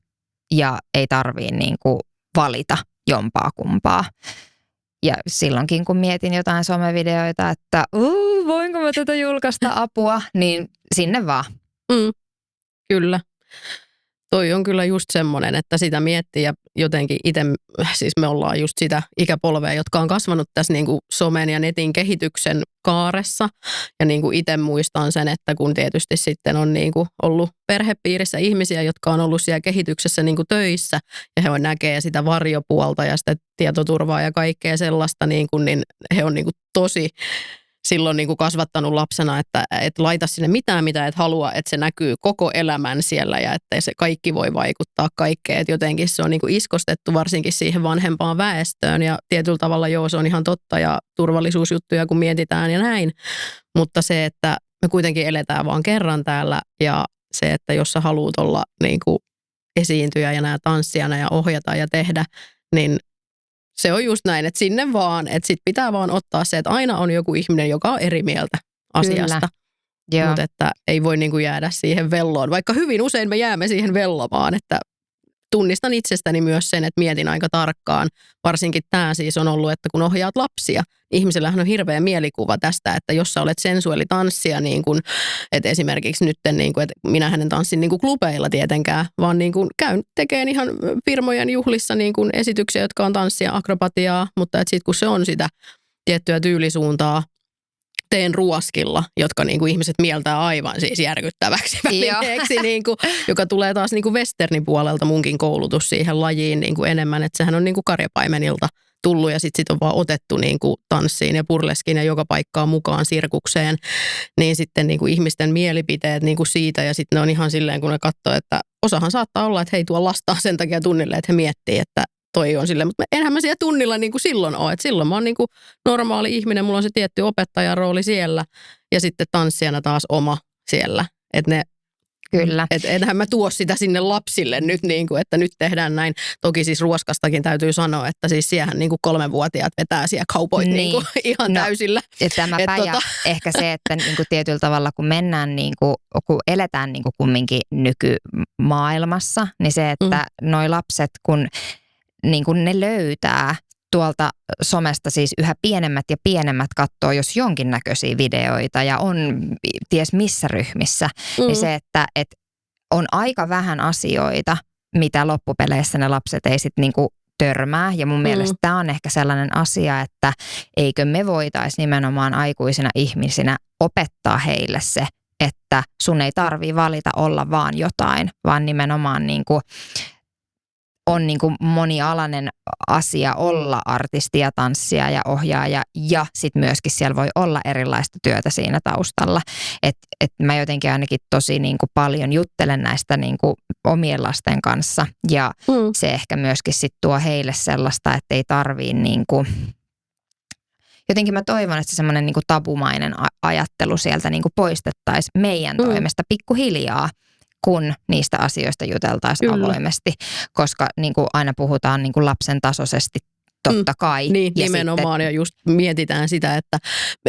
ja ei tarvii niin kuin valita jompaa kumpaa. Ja silloinkin, kun mietin jotain somevideoita, että voinko mä tätä julkaista apua, niin sinne vaan. Kyllä. Toi on kyllä just semmoinen, että sitä miettii ja jotenkin itse, siis me ollaan just sitä ikäpolvea, jotka on kasvanut tässä niin kuin somen ja netin kehityksen kaaressa. Ja niin kuin itse muistan sen, että kun tietysti sitten on niin kuin ollut perhepiirissä ihmisiä, jotka on ollut siellä kehityksessä niin kuin töissä ja he näkee sitä varjopuolta ja sitä tietoturvaa ja kaikkea sellaista, niin he on niin kuin tosi silloin niin kuin kasvattanut lapsena, että et laita sinne mitään, mitä et halua, että se näkyy koko elämän siellä ja että se kaikki voi vaikuttaa kaikkeen. Et jotenkin se on niin kuin iskostettu varsinkin siihen vanhempaan väestöön ja tietyllä tavalla se on ihan totta ja turvallisuusjuttuja kun mietitään ja näin. Mutta se, että me kuitenkin eletään vaan kerran täällä ja se, että jos sä haluat olla niin kuin esiintyjä ja tanssijana ja ohjata ja tehdä, niin se on just näin, että sinne vaan, että sit pitää vaan ottaa se, että aina on joku ihminen, joka on eri mieltä asiasta. Mutta että ei voi niinku jäädä siihen velloon, vaikka hyvin usein me jäämme siihen vellomaan, että tunnistan itsestäni myös sen, että mietin aika tarkkaan. Varsinkin tämä siis on ollut, että kun ohjaat lapsia, ihmisillähän on hirveä mielikuva tästä, että jos sä olet sensuaalitanssija, niin kuin, että esimerkiksi nyt, niin kuin, että minähän en tanssin niin kuin klubeilla tietenkään, vaan niin kuin käyn tekemään ihan firmojen juhlissa niin kuin esityksiä, jotka on tanssia, akrobatiaa, mutta sitten kun se on sitä tiettyä tyylisuuntaa, teen ruoskilla, jotka niin kuin ihmiset mieltää aivan siis järkyttäväksi välineeksi, niin kuin, joka tulee taas niin kuin westernin puolelta munkin koulutus siihen lajiin niin kuin enemmän, että sehän on niin kuin karjapaimenilta tullut ja sitten on vaan otettu niin kuin tanssiin ja burleskiin ja joka paikkaan mukaan sirkukseen, niin sitten niin kuin ihmisten mielipiteet niin kuin siitä ja sitten ne on ihan silleen, kun ne katsoo, että osahan saattaa olla, että hei tuo lastaa sen takia tunnille, että he miettii, että toi on silleen, mutta enhän mä siellä tunnilla niin kuin silloin ole. Et silloin mä oon niin kuin normaali ihminen, mulla on se tietty opettajan rooli siellä ja sitten tanssijana taas oma siellä. Että ne Kyllä. Enhän mä tuo sitä sinne lapsille nyt, niin kuin, että nyt tehdään näin. Toki siis ruoskastakin täytyy sanoa, että siis siehän niin kuin 3-vuotiaat vetää siellä kaupoit niin kuin ihan täysillä. Ja tämäpä ja ehkä se, että niin kuin tietyllä tavalla kun mennään, niin kuin, kun eletään niin kuin kumminkin nykymaailmassa, niin se, että noi lapset, kun niin kuin ne löytää tuolta somesta siis yhä pienemmät ja pienemmät katsoo jos jonkinnäköisiä videoita ja on ties missä ryhmissä, niin se, että on aika vähän asioita, mitä loppupeleissä ne lapset ei sitten niinku törmää. Ja mun mielestä tämä on ehkä sellainen asia, että eikö me voitaisiin nimenomaan aikuisina ihmisinä opettaa heille se, että sun ei tarvitse valita olla vaan jotain, vaan nimenomaan niinku on niin kuin monialainen asia olla artisti ja tanssija ja ohjaaja ja sitten myöskin siellä voi olla erilaista työtä siinä taustalla. Et mä jotenkin ainakin tosi niin kuin paljon juttelen näistä niin kuin omien lasten kanssa ja se ehkä myöskin sit tuo heille sellaista, että ei tarvii niin kuin jotenkin mä toivon, että semmoinen niin kuin tabumainen ajattelu sieltä niin kuin poistettaisiin meidän toimesta pikkuhiljaa, kun niistä asioista juteltaisiin avoimesti, koska niin kuin aina puhutaan niin kuin lapsen tasoisesti totta kai. Niin, ja nimenomaan, ja just mietitään sitä, että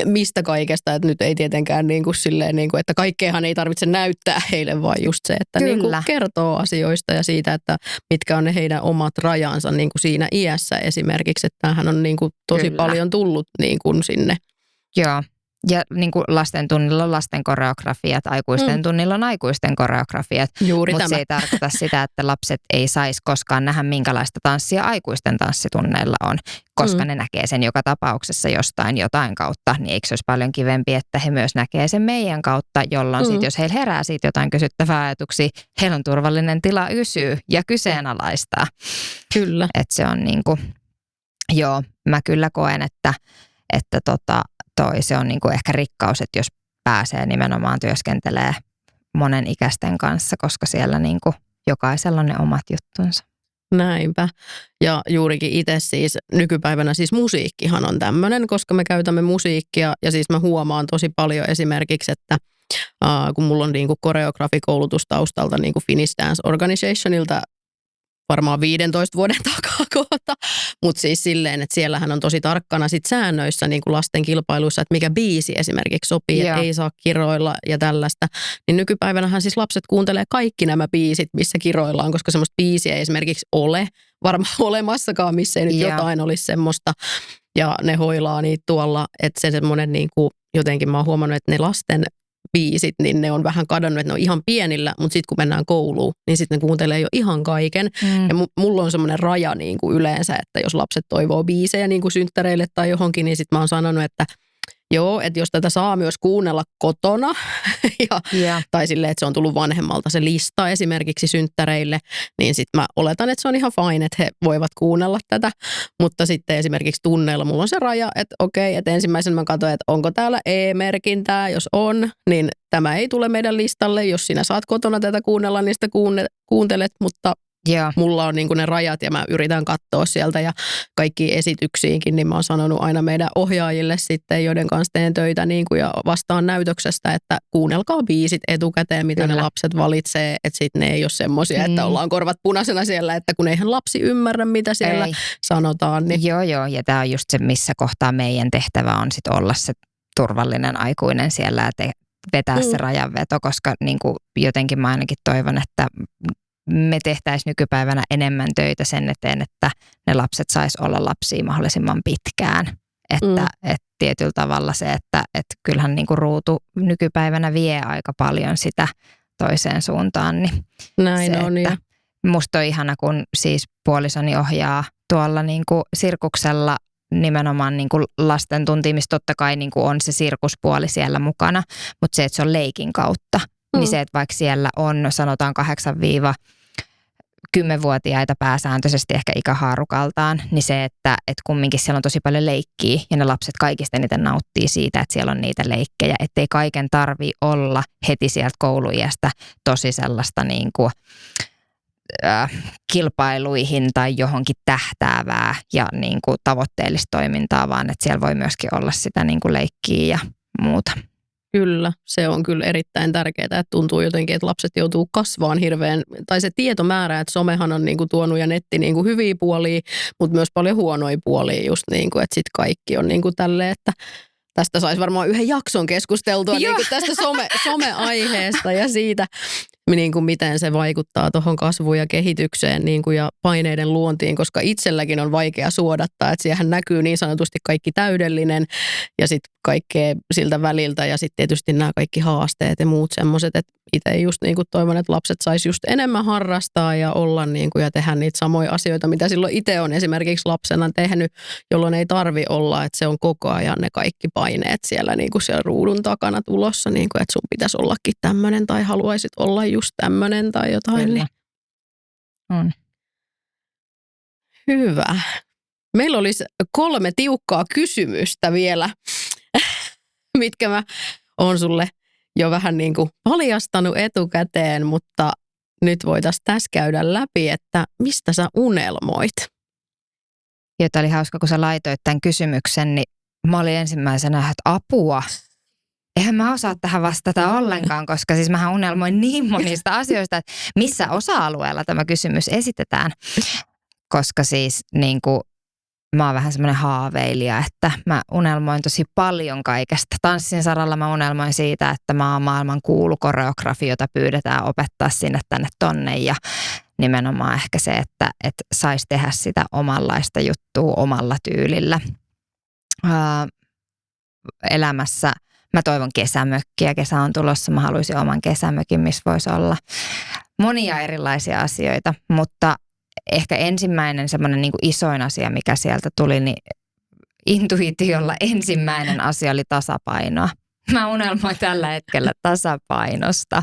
mistä kaikesta, että nyt ei tietenkään niin kuin silleen, niin kuin, että kaikkeahan ei tarvitse näyttää heille, vaan just se, että niin kuin kertoo asioista ja siitä, että mitkä on ne heidän omat rajansa niin kuin siinä iässä esimerkiksi, että tämähän on niin kuin tosi paljon tullut niin kuin sinne. Joo. Ja niin kuin lasten tunnilla on lasten koreografiat, aikuisten tunnilla on aikuisten koreografiat. Mutta se ei tarkoita sitä, että lapset ei saisi koskaan nähdä, minkälaista tanssia aikuisten tanssitunneilla on, koska ne näkee sen joka tapauksessa jotain kautta. Niin eikö se olisi paljon kivempi, että he myös näkee sen meidän kautta, jolloin sit, jos heillä herää siitä jotain kysyttävää ajatuksia, heillä on turvallinen tila kysyä ja kyseenalaistaa. Kyllä. Että se on niin kuin, joo, mä kyllä koen, että se on niin kuin ehkä rikkaus, että jos pääsee nimenomaan työskentelee monen ikäisten kanssa, koska siellä niin kuin jokaisella on ne omat juttunsa. Näinpä. Ja juurikin itse siis nykypäivänä siis musiikkihan on tämmöinen, koska me käytämme musiikkia ja siis mä huomaan tosi paljon esimerkiksi, että kun mulla on niin kuin koreografikoulutus taustalta niin kuin Finnish Dance Organizationilta varmaan 15 vuoden takaa kohta, mutta siis silleen, että siellähän on tosi tarkkana sit säännöissä niin kuin lasten kilpailuissa, että mikä biisi esimerkiksi sopii, että ei saa kiroilla ja tällaista. Niin nykypäivänähän siis lapset kuuntelee kaikki nämä biisit, missä kiroillaan, koska semmoista biisiä ei esimerkiksi ole varmaan olemassakaan, missä ei nyt jotain olisi semmoista. Ja ne hoilaa niitä tuolla, että se semmoinen niin kuin jotenkin mä oon huomannut, että ne lasten biisit, niin ne on vähän kadonnut, että ne on ihan pienillä, mutta sitten kun mennään kouluun, niin sitten ne kuuntelee jo ihan kaiken. Ja mulla on semmoinen raja niin kuin yleensä, että jos lapset toivoo biisejä niin kuin synttäreille tai johonkin, niin sitten mä oon sanonut, että joo, että jos tätä saa myös kuunnella kotona, tai silleen, että se on tullut vanhemmalta se lista esimerkiksi synttäreille, niin sitten mä oletan, että se on ihan fine, että he voivat kuunnella tätä. Mutta sitten esimerkiksi tunneilla mulla on se raja, että okei, että ensimmäisen mä katsoin, että onko täällä E-merkintää, jos on, niin tämä ei tule meidän listalle. Jos sinä saat kotona tätä kuunnella, niin sitä kuuntelet, mutta mulla on niin kuin ne rajat ja mä yritän katsoa sieltä ja kaikkiin esityksiinkin, niin mä oon sanonut aina meidän ohjaajille sitten, joiden kanssa teen töitä niin kuin ja vastaan näytöksestä, että kuunnelkaa biisit etukäteen, mitä ne lapset valitsee, että sitten ne ei ole semmoisia, että ollaan korvat punaisena siellä, että kun eihän lapsi ymmärrä, mitä siellä sanotaan. Niin. Joo, ja tämä on just se, missä kohtaa meidän tehtävä on sitten olla se turvallinen aikuinen siellä ja vetää se rajanveto, koska niin kuin jotenkin mä ainakin toivon, että me tehtäisiin nykypäivänä enemmän töitä sen eteen, että ne lapset sais olla lapsia mahdollisimman pitkään. Että tietyllä tavalla se, että kyllähän niin kuin ruutu nykypäivänä vie aika paljon sitä toiseen suuntaan. Niin näin se, on. Ja musta on ihana, kun siis puolisoni ohjaa tuolla niin kuin sirkuksella nimenomaan niin kuin lasten tuntiin, missä totta kai niin kuin on se sirkuspuoli siellä mukana, mutta se, että se on leikin kautta. Niin se, että vaikka siellä on sanotaan 8-10-vuotiaita pääsääntöisesti ehkä ikähaarukaltaan, niin se, että kumminkin siellä on tosi paljon leikkiä ja ne lapset kaikista eniten nauttii siitä, että siellä on niitä leikkejä, ettei kaiken tarvitse olla heti sieltä kouluiästä tosi sellaista niin kuin, kilpailuihin tai johonkin tähtäävää ja niin kuin tavoitteellista toimintaa, vaan että siellä voi myöskin olla sitä niin kuin leikkiä ja muuta. Kyllä, se on kyllä erittäin tärkeää, että tuntuu jotenkin, että lapset joutuu kasvaan hirveän, tai se tietomäärä, että somehan on niinku tuonut ja netti niinku hyviä puolia, mutta myös paljon huonoja puolia just niinku, että sitten kaikki on niinku tälleen, että tästä saisi varmaan yhden jakson keskusteltua niinku tästä some-aiheesta ja siitä, niin kuin miten se vaikuttaa tuohon kasvuun ja kehitykseen niin kuin ja paineiden luontiin, koska itselläkin on vaikea suodattaa, että siihen näkyy niin sanotusti kaikki täydellinen ja sitten kaikkea siltä väliltä ja sitten tietysti nämä kaikki haasteet ja muut semmoiset, että itse just niin kuin toivon, että lapset sais just enemmän harrastaa ja olla niin kuin ja tehdä niitä samoja asioita, mitä silloin itse on esimerkiksi lapsena tehnyt, jolloin ei tarvi olla, että se on koko ajan ne kaikki paineet siellä niin kuin siellä ruudun takana tulossa, niin kuin, että sun pitäisi ollakin tämmöinen tai haluaisit olla just tämmöinen tai jotain. Kyllä. On. Hyvä. Meillä olisi 3 tiukkaa kysymystä vielä, mitkä mä oon sulle jo vähän niin kuin paljastanut etukäteen, mutta nyt voitaisiin tässä käydä läpi, että mistä sä unelmoit? Jota oli hauska, kun sä laitoit tämän kysymyksen, niin mä olin ensimmäisenä, että apua. Eihän mä osaa tähän vastata ollenkaan, koska siis mähän unelmoin niin monista asioista, että missä osa-alueella tämä kysymys esitetään. Koska siis niin kuin, mä oon vähän semmoinen haaveilija, että mä unelmoin tosi paljon kaikesta. Tanssin saralla mä unelmoin siitä, että mä oon maailman kuulu koreografi, jota pyydetään opettaa sinne tänne tonne. Ja nimenomaan ehkä se, että saisi tehdä sitä omanlaista juttua omalla tyylillä. Elämässä mä toivon kesämökkiä. Kesä on tulossa. Mä haluaisin oman kesämökin, missä voisi olla monia erilaisia asioita. Mutta ehkä ensimmäinen semmoinen niin kuin isoin asia, mikä sieltä tuli, niin intuitiolla ensimmäinen asia oli tasapainoa. Mä unelmoin tällä hetkellä tasapainosta.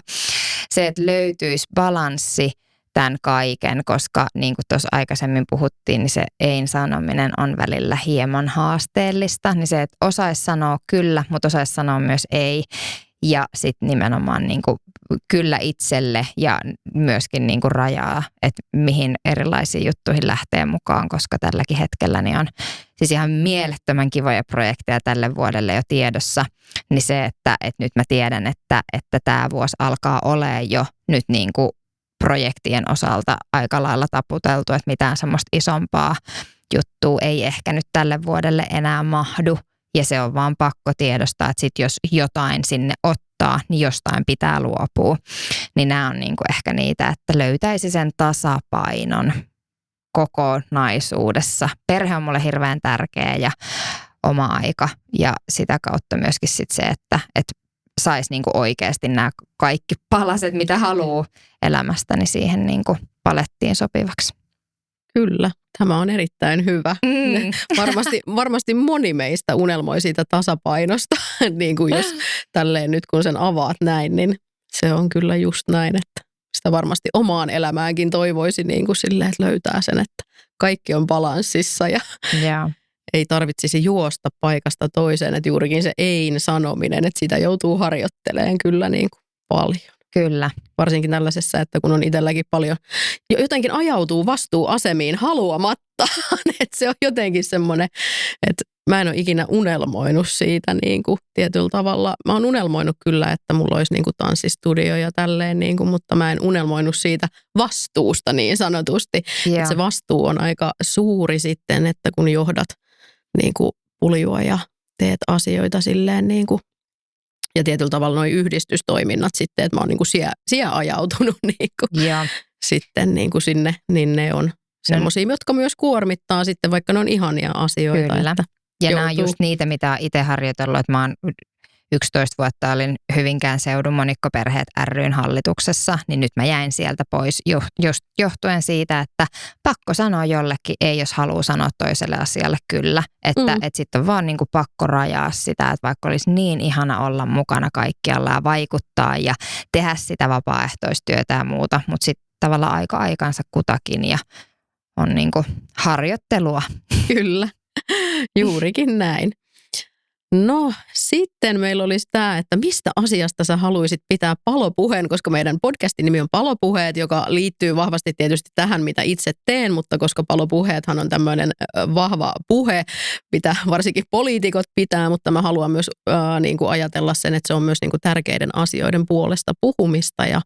Se, että löytyisi balanssi tämän kaiken, koska niin kuin tuossa aikaisemmin puhuttiin, niin se ei-sanominen on välillä hieman haasteellista. Niin se, että osaisi sanoa kyllä, mutta osaisi sanoa myös ei. Ja sitten nimenomaan niin kuin kyllä itselle ja myöskin niin kuin rajaa, että mihin erilaisiin juttuihin lähtee mukaan, koska tälläkin hetkellä niin on siis ihan mielettömän kivoja projekteja tälle vuodelle jo tiedossa. Niin se, että nyt mä tiedän, että tämä vuosi alkaa olemaan jo nyt niin kuin projektien osalta aika lailla taputeltu, että mitään semmoista isompaa juttua ei ehkä nyt tälle vuodelle enää mahdu. Ja se on vaan pakko tiedostaa, että sit jos jotain sinne ottaa, niin jostain pitää luopua. Niin nämä on niinku ehkä niitä, että löytäisi sen tasapainon kokonaisuudessa. Perhe on mulle hirveän tärkeä ja oma aika. Ja sitä kautta myöskin sit se, että saisi niinku oikeasti nämä kaikki palaset, mitä haluaa elämästäni siihen niinku palettiin sopivaksi. Kyllä, tämä on erittäin hyvä. Varmasti moni meistä unelmoi siitä tasapainosta, niin kuin jos tälleen nyt kun sen avaat näin, niin se on kyllä just näin, että sitä varmasti omaan elämäänkin toivoisi niin kuin silleen, että löytää sen, että kaikki on balanssissa ja ei tarvitsisi juosta paikasta toiseen, että juurikin se ei-sanominen, että sitä joutuu harjoittelemaan kyllä niin kuin paljon. Kyllä. Varsinkin tällaisessa, että kun on itselläkin paljon, jotenkin ajautuu vastuuasemiin haluamatta, että se on jotenkin semmoinen, että mä en ole ikinä unelmoinut siitä niin kuin tietyllä tavalla. Mä oon unelmoinut kyllä, että mulla olisi niin kuin tanssistudio ja tälleen, niin kuin, mutta mä en unelmoinut siitä vastuusta niin sanotusti. Että se vastuu on aika suuri sitten, että kun johdat niin kuin puljua ja teet asioita silleen niin kuin ja tietyllä tavalla nuo yhdistystoiminnat sitten, että mä oon niin kuin siellä ajautunut niin kuin sitten niin kuin sinne, niin ne on semmoisia, jotka myös kuormittaa sitten, vaikka ne on ihania asioita. Kyllä. Että ja nämä on just niitä, mitä itse harjoitellut, että mä oon 11 vuotta olin Hyvinkään seudun monikkoperheet ry:n hallituksessa, niin nyt mä jäin sieltä pois just johtuen siitä, että pakko sanoa jollekin ei, jos haluaa sanoa toiselle asialle kyllä. Että sitten on vaan niin kuin pakko rajaa sitä, että vaikka olisi niin ihana olla mukana kaikkialla ja vaikuttaa ja tehdä sitä vapaaehtoistyötä ja muuta, mutta sitten tavallaan aika aikansa kutakin ja on niin kuin harjoittelua. Kyllä, juurikin näin. No sitten meillä olisi tämä, että mistä asiasta sä haluaisit pitää palopuheen, koska meidän podcastin nimi on Palopuheet, joka liittyy vahvasti tietysti tähän, mitä itse teen, mutta koska palopuheethan on tämmöinen vahva puhe, mitä varsinkin poliitikot pitää, mutta mä haluan myös niin kuin ajatella sen, että se on myös niin kuin tärkeiden asioiden puolesta puhumista ja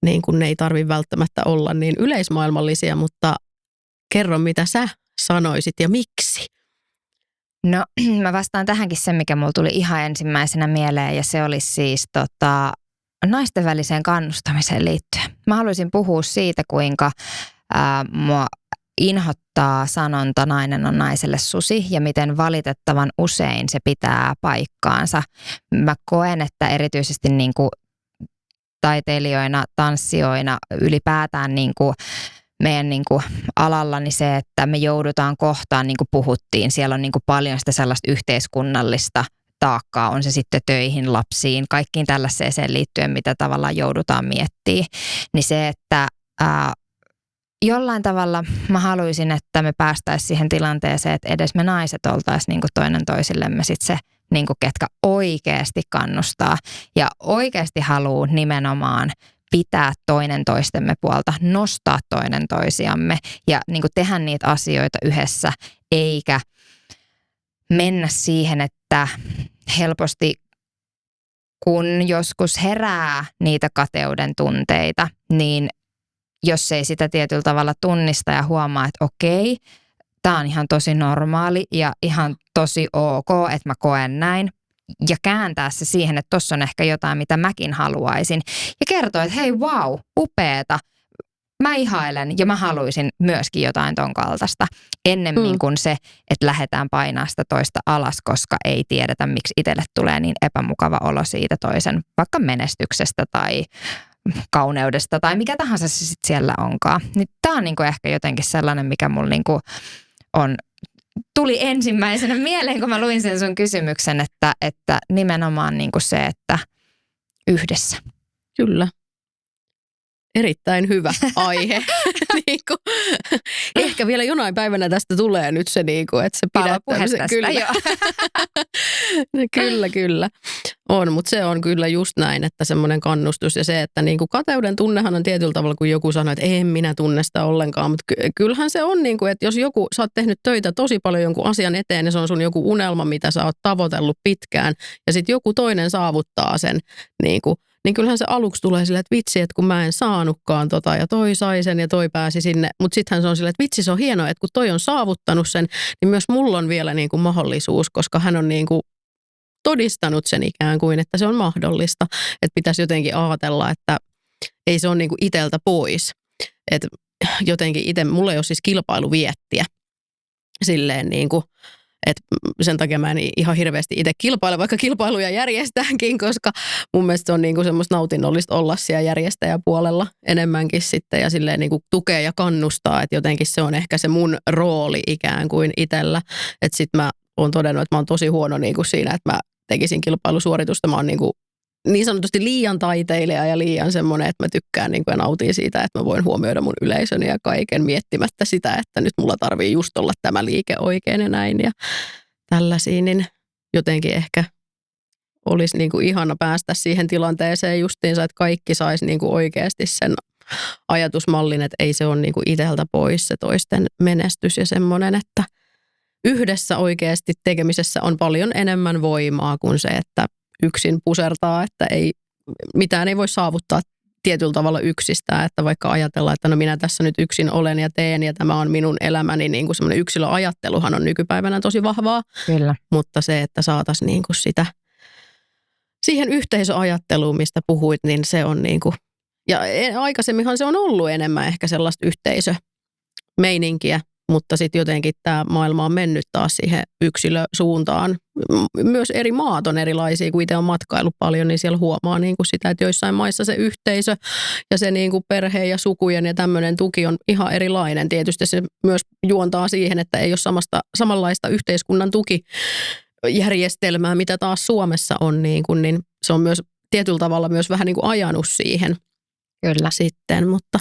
niin kuin ne ei tarvitse välttämättä olla niin yleismaailmallisia, mutta kerro mitä sä sanoisit ja miksi? No mä vastaan tähänkin sen, mikä mulla tuli ihan ensimmäisenä mieleen ja se olisi siis naisten väliseen kannustamiseen liittyen. Mä haluaisin puhua siitä, kuinka mua inhottaa sanonta nainen on naiselle susi ja miten valitettavan usein se pitää paikkaansa. Mä koen, että erityisesti niin kuin taiteilijoina, tanssijoina, ylipäätään niin kuin meidän niin kuin alalla niin se, että me joudutaan kohtaan, niin kuin puhuttiin, siellä on niin kuin paljon sitä sellaista yhteiskunnallista taakkaa, on se sitten töihin, lapsiin, kaikkiin tällaiseen liittyen, mitä tavallaan joudutaan miettimään. Niin se, että jollain tavalla mä haluaisin, että me päästäisiin siihen tilanteeseen, että edes me naiset oltaisiin niin kuin toinen toisillemme sitten se, niin kuin ketkä oikeasti kannustaa ja oikeasti haluaa nimenomaan pitää toinen toistemme puolta, nostaa toinen toisiamme ja niin kuin tehdä niitä asioita yhdessä, eikä mennä siihen, että helposti kun joskus herää niitä kateuden tunteita, niin jos ei sitä tietyllä tavalla tunnista ja huomaa, että okei, tämä on ihan tosi normaali ja ihan tosi ok, että mä koen näin, ja kääntää se siihen, että tossa on ehkä jotain, mitä mäkin haluaisin. Ja kertoo, että hei wow, upeeta, mä ihailen ja mä haluaisin myöskin jotain ton kaltaista. Ennemmin kuin se, että lähdetään painaa sitä toista alas, koska ei tiedetä, miksi itselle tulee niin epämukava olo siitä toisen vaikka menestyksestä tai kauneudesta tai mikä tahansa se sitten siellä onkaan. Niin tää on niinku ehkä jotenkin sellainen, mikä mulla niinku tuli ensimmäisenä mieleen, kun mä luin sen sun kysymyksen, että nimenomaan niinku se, että yhdessä. Kyllä. Erittäin hyvä aihe. Niinku, ehkä vielä jonain päivänä tästä tulee nyt se, niinku, että se pidättämisen. Kyllä. Kyllä. On, mutta se on kyllä just näin, että semmoinen kannustus ja se, että niinku kateuden tunnehan on tietyllä tavalla, kun joku sanoo, että en minä tunne sitä ollenkaan, mutta kyllähän se on niinku, että jos sä oot tehnyt töitä tosi paljon jonkun asian eteen ja se on sun joku unelma, mitä sä oot tavoitellut pitkään ja sitten joku toinen saavuttaa sen niinku, niin kyllähän se aluksi tulee silleen, että vitsi, että kun mä en saanutkaan ja toi sai sen ja toi pääsi sinne. Mutta sittenhän se on silleen, että vitsi, se on hienoa, että kun toi on saavuttanut sen, niin myös mulla on vielä niin kuin mahdollisuus, koska hän on niin kuin todistanut sen ikään kuin, että se on mahdollista. Että pitäisi jotenkin ajatella, että ei se ole niin kuin iteltä pois. Että jotenkin itse, mulla ei ole siis kilpailuviettiä silleen niin kuin, että sen takia mä en ihan hirveästi itse kilpaile, vaikka kilpailuja järjestäänkin, koska mun mielestä se on niinku semmoista nautinnollista olla siellä järjestäjäpuolella enemmänkin sitten ja silleen niinku tukea ja kannustaa, että jotenkin se on ehkä se mun rooli ikään kuin itsellä. Että sit mä oon todennut, että mä oon tosi huono niinku siinä, että mä tekisin kilpailusuoritusta. Mä oon niinku niin sanotusti liian taiteilija ja liian semmoinen, että mä tykkään niin kuin ja nautin siitä, että mä voin huomioida mun yleisöni ja kaiken miettimättä sitä, että nyt mulla tarvii just olla tämä liike oikein ja näin ja tällaisia, niin jotenkin ehkä olisi niin kuin ihana päästä siihen tilanteeseen justiinsa, että kaikki saisi niin kuin oikeasti sen ajatusmallin, että ei se ole niin kuin itseltä pois se toisten menestys ja semmoinen, että yhdessä oikeasti tekemisessä on paljon enemmän voimaa kuin se, että yksin pusertaa, että mitään ei voi saavuttaa tietyllä tavalla yksistään, että vaikka ajatellaan, että no minä tässä nyt yksin olen ja teen ja tämä on minun elämäni, niin kuin semmoinen yksilöajatteluhan on nykypäivänä tosi vahvaa. Kyllä. Mutta se, että saataisiin niin kuin sitä siihen yhteisöajatteluun, mistä puhuit, niin se on niin kuin, ja aikaisemminhan se on ollut enemmän ehkä sellaista yhteisömeininkiä, mutta sitten jotenkin tämä maailma on mennyt taas siihen yksilösuuntaan. Myös eri maat on erilaisia, kun itse on matkailu paljon, niin siellä huomaa niin kuin sitä, että joissain maissa se yhteisö ja se niin kuin perheen ja sukujen ja tämmöinen tuki on ihan erilainen. Tietysti se myös juontaa siihen, että ei ole samanlaista yhteiskunnan tukijärjestelmää, mitä taas Suomessa on, niin se on myös tietyllä tavalla myös vähän niin kuin ajanut siihen. Kyllä. Sitten, mutta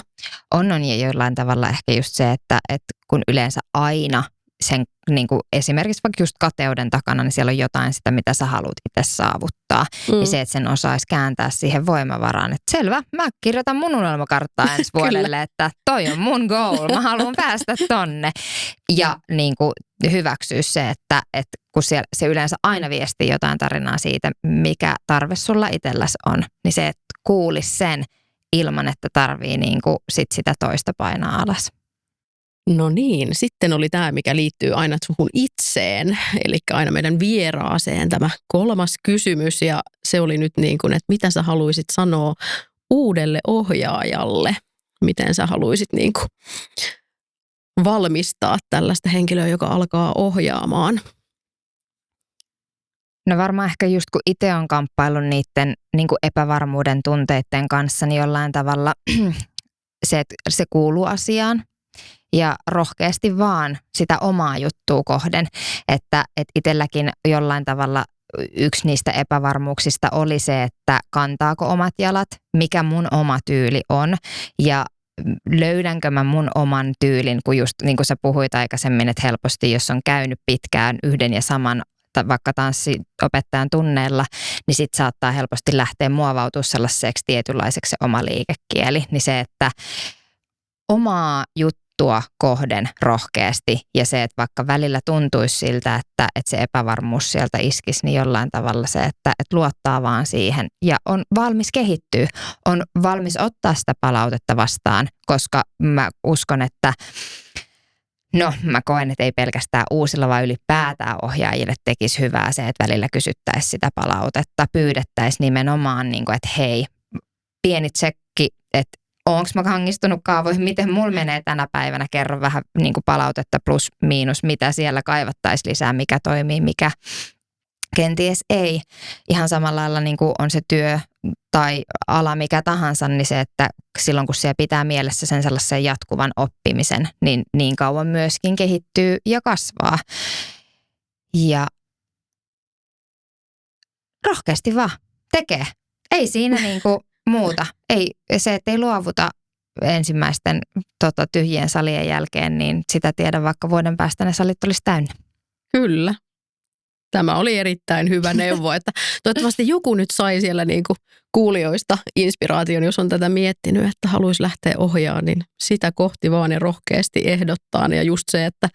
on ja jollain tavalla ehkä just se, että kun yleensä aina sen niin kuin esimerkiksi vaikka just kateuden takana, niin siellä on jotain sitä, mitä sä haluat itse saavuttaa. Niin se, että sen osaisi kääntää siihen voimavaraan, että selvä, mä kirjoitan mun unelmakarttaa ensi vuodelle, että toi on mun goal, mä haluan päästä tonne. Ja niin kuin hyväksyä se, että kun se yleensä aina viestii jotain tarinaa siitä, mikä tarve sulla itselläsi on, niin se, että kuulisi sen ilman, että tarvii niin kuin sitä toista painaa alas. No niin, sitten oli tämä, mikä liittyy aina suhun itseen, eli aina meidän vieraaseen tämä 3. kysymys, ja se oli nyt niin kuin, että mitä sä haluaisit sanoa uudelle ohjaajalle? Miten sä haluaisit niin kuin valmistaa tällaista henkilöä, joka alkaa ohjaamaan? No varmaan ehkä just kun itse on kamppaillut niiden niin kuin epävarmuuden tunteiden kanssa, niin jollain tavalla se kuuluu asiaan. Ja rohkeasti vaan sitä omaa juttua kohden, että itselläkin jollain tavalla yksi niistä epävarmuuksista oli se, että kantaako omat jalat, mikä mun oma tyyli on ja löydänkö mä mun oman tyylin, kun just niin kuin sä puhuit aikaisemmin, että helposti jos on käynyt pitkään yhden ja saman vaikka tanssiopettajan tunneilla, niin sit saattaa helposti lähteä muovautua sellaiseksi tietynlaiseksi se oma liikekieli, niin se, että omaa juttua kohden rohkeasti ja se, että vaikka välillä tuntuisi siltä, että se epävarmuus sieltä iskisi, niin jollain tavalla se, että luottaa vaan siihen ja on valmis kehittyä, on valmis ottaa sitä palautetta vastaan, koska mä uskon, että mä koen, että ei pelkästään uusilla, vaan ylipäätään ohjaajille tekisi hyvää se, että välillä kysyttäisiin sitä palautetta, pyydettäisiin nimenomaan, niin kuin, että hei, pieni tsekki, että onko mä hangistunut kaavoihin, miten mulla menee tänä päivänä, kerro vähän niin kuin palautetta plus miinus, mitä siellä kaivattaisiin lisää, mikä toimii, mikä kenties ei. Ihan samalla lailla niin kuin on se työ tai ala mikä tahansa, niin se, että silloin kun siellä pitää mielessä sen sellaisen jatkuvan oppimisen, niin kauan myöskin kehittyy ja kasvaa. Ja rohkeasti vaan tekee. Ei siinä niin kuin muuta. Ei, se, että ei luovuta ensimmäisten tyhjien salien jälkeen, niin sitä tiedä, vaikka vuoden päästä ne salit olisi täynnä. Kyllä. Tämä oli erittäin hyvä neuvo, että toivottavasti joku nyt sai siellä niin kuin kuulijoista inspiraation, jos on tätä miettinyt, että haluaisi lähteä ohjaamaan, niin sitä kohti vaan ja rohkeasti ehdottaa. Ja just se, että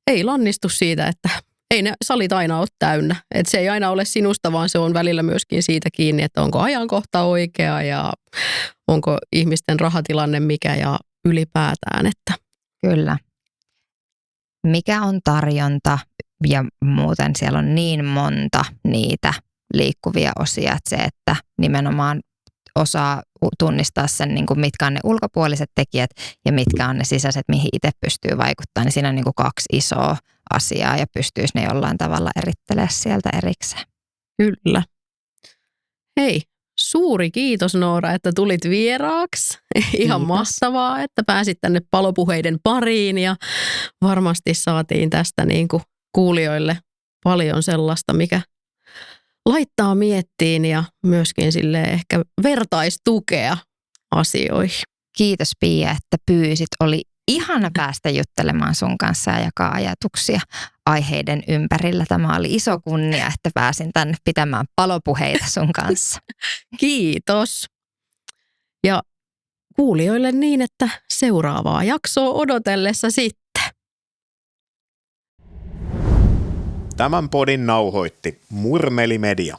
ei lannistu siitä, että ei ne salit aina ole täynnä. Että se ei aina ole sinusta, vaan se on välillä myöskin siitä kiinni, että onko ajankohta oikea ja onko ihmisten rahatilanne mikä ja ylipäätään. Että. Kyllä. Mikä on tarjonta ja muuten siellä on niin monta niitä liikkuvia osia, että se, että nimenomaan osaa tunnistaa sen, niin kuin mitkä on ne ulkopuoliset tekijät ja mitkä on ne sisäiset, mihin itse pystyy vaikuttamaan, niin siinä on niin kuin 2 isoa asiaa ja pystyisi ne jollain tavalla erittelemään sieltä erikseen. Kyllä. Hei, suuri kiitos Noora, että tulit vieraaksi. Ihan mahtavaa, että pääsit tänne palopuheiden pariin ja varmasti saatiin tästä niin kuin kuulijoille paljon sellaista, mikä laittaa miettiin ja myöskin sille ehkä vertaistukea asioihin. Kiitos Pia, että pyysit. Oli ihana päästä juttelemaan sun kanssa ja jakaa ajatuksia aiheiden ympärillä. Tämä oli iso kunnia, että pääsin tänne pitämään palopuheita sun kanssa. Kiitos. Ja kuulijoille niin, että seuraavaa jaksoa odotellessa sitten. Tämän podin nauhoitti Murmeli Media.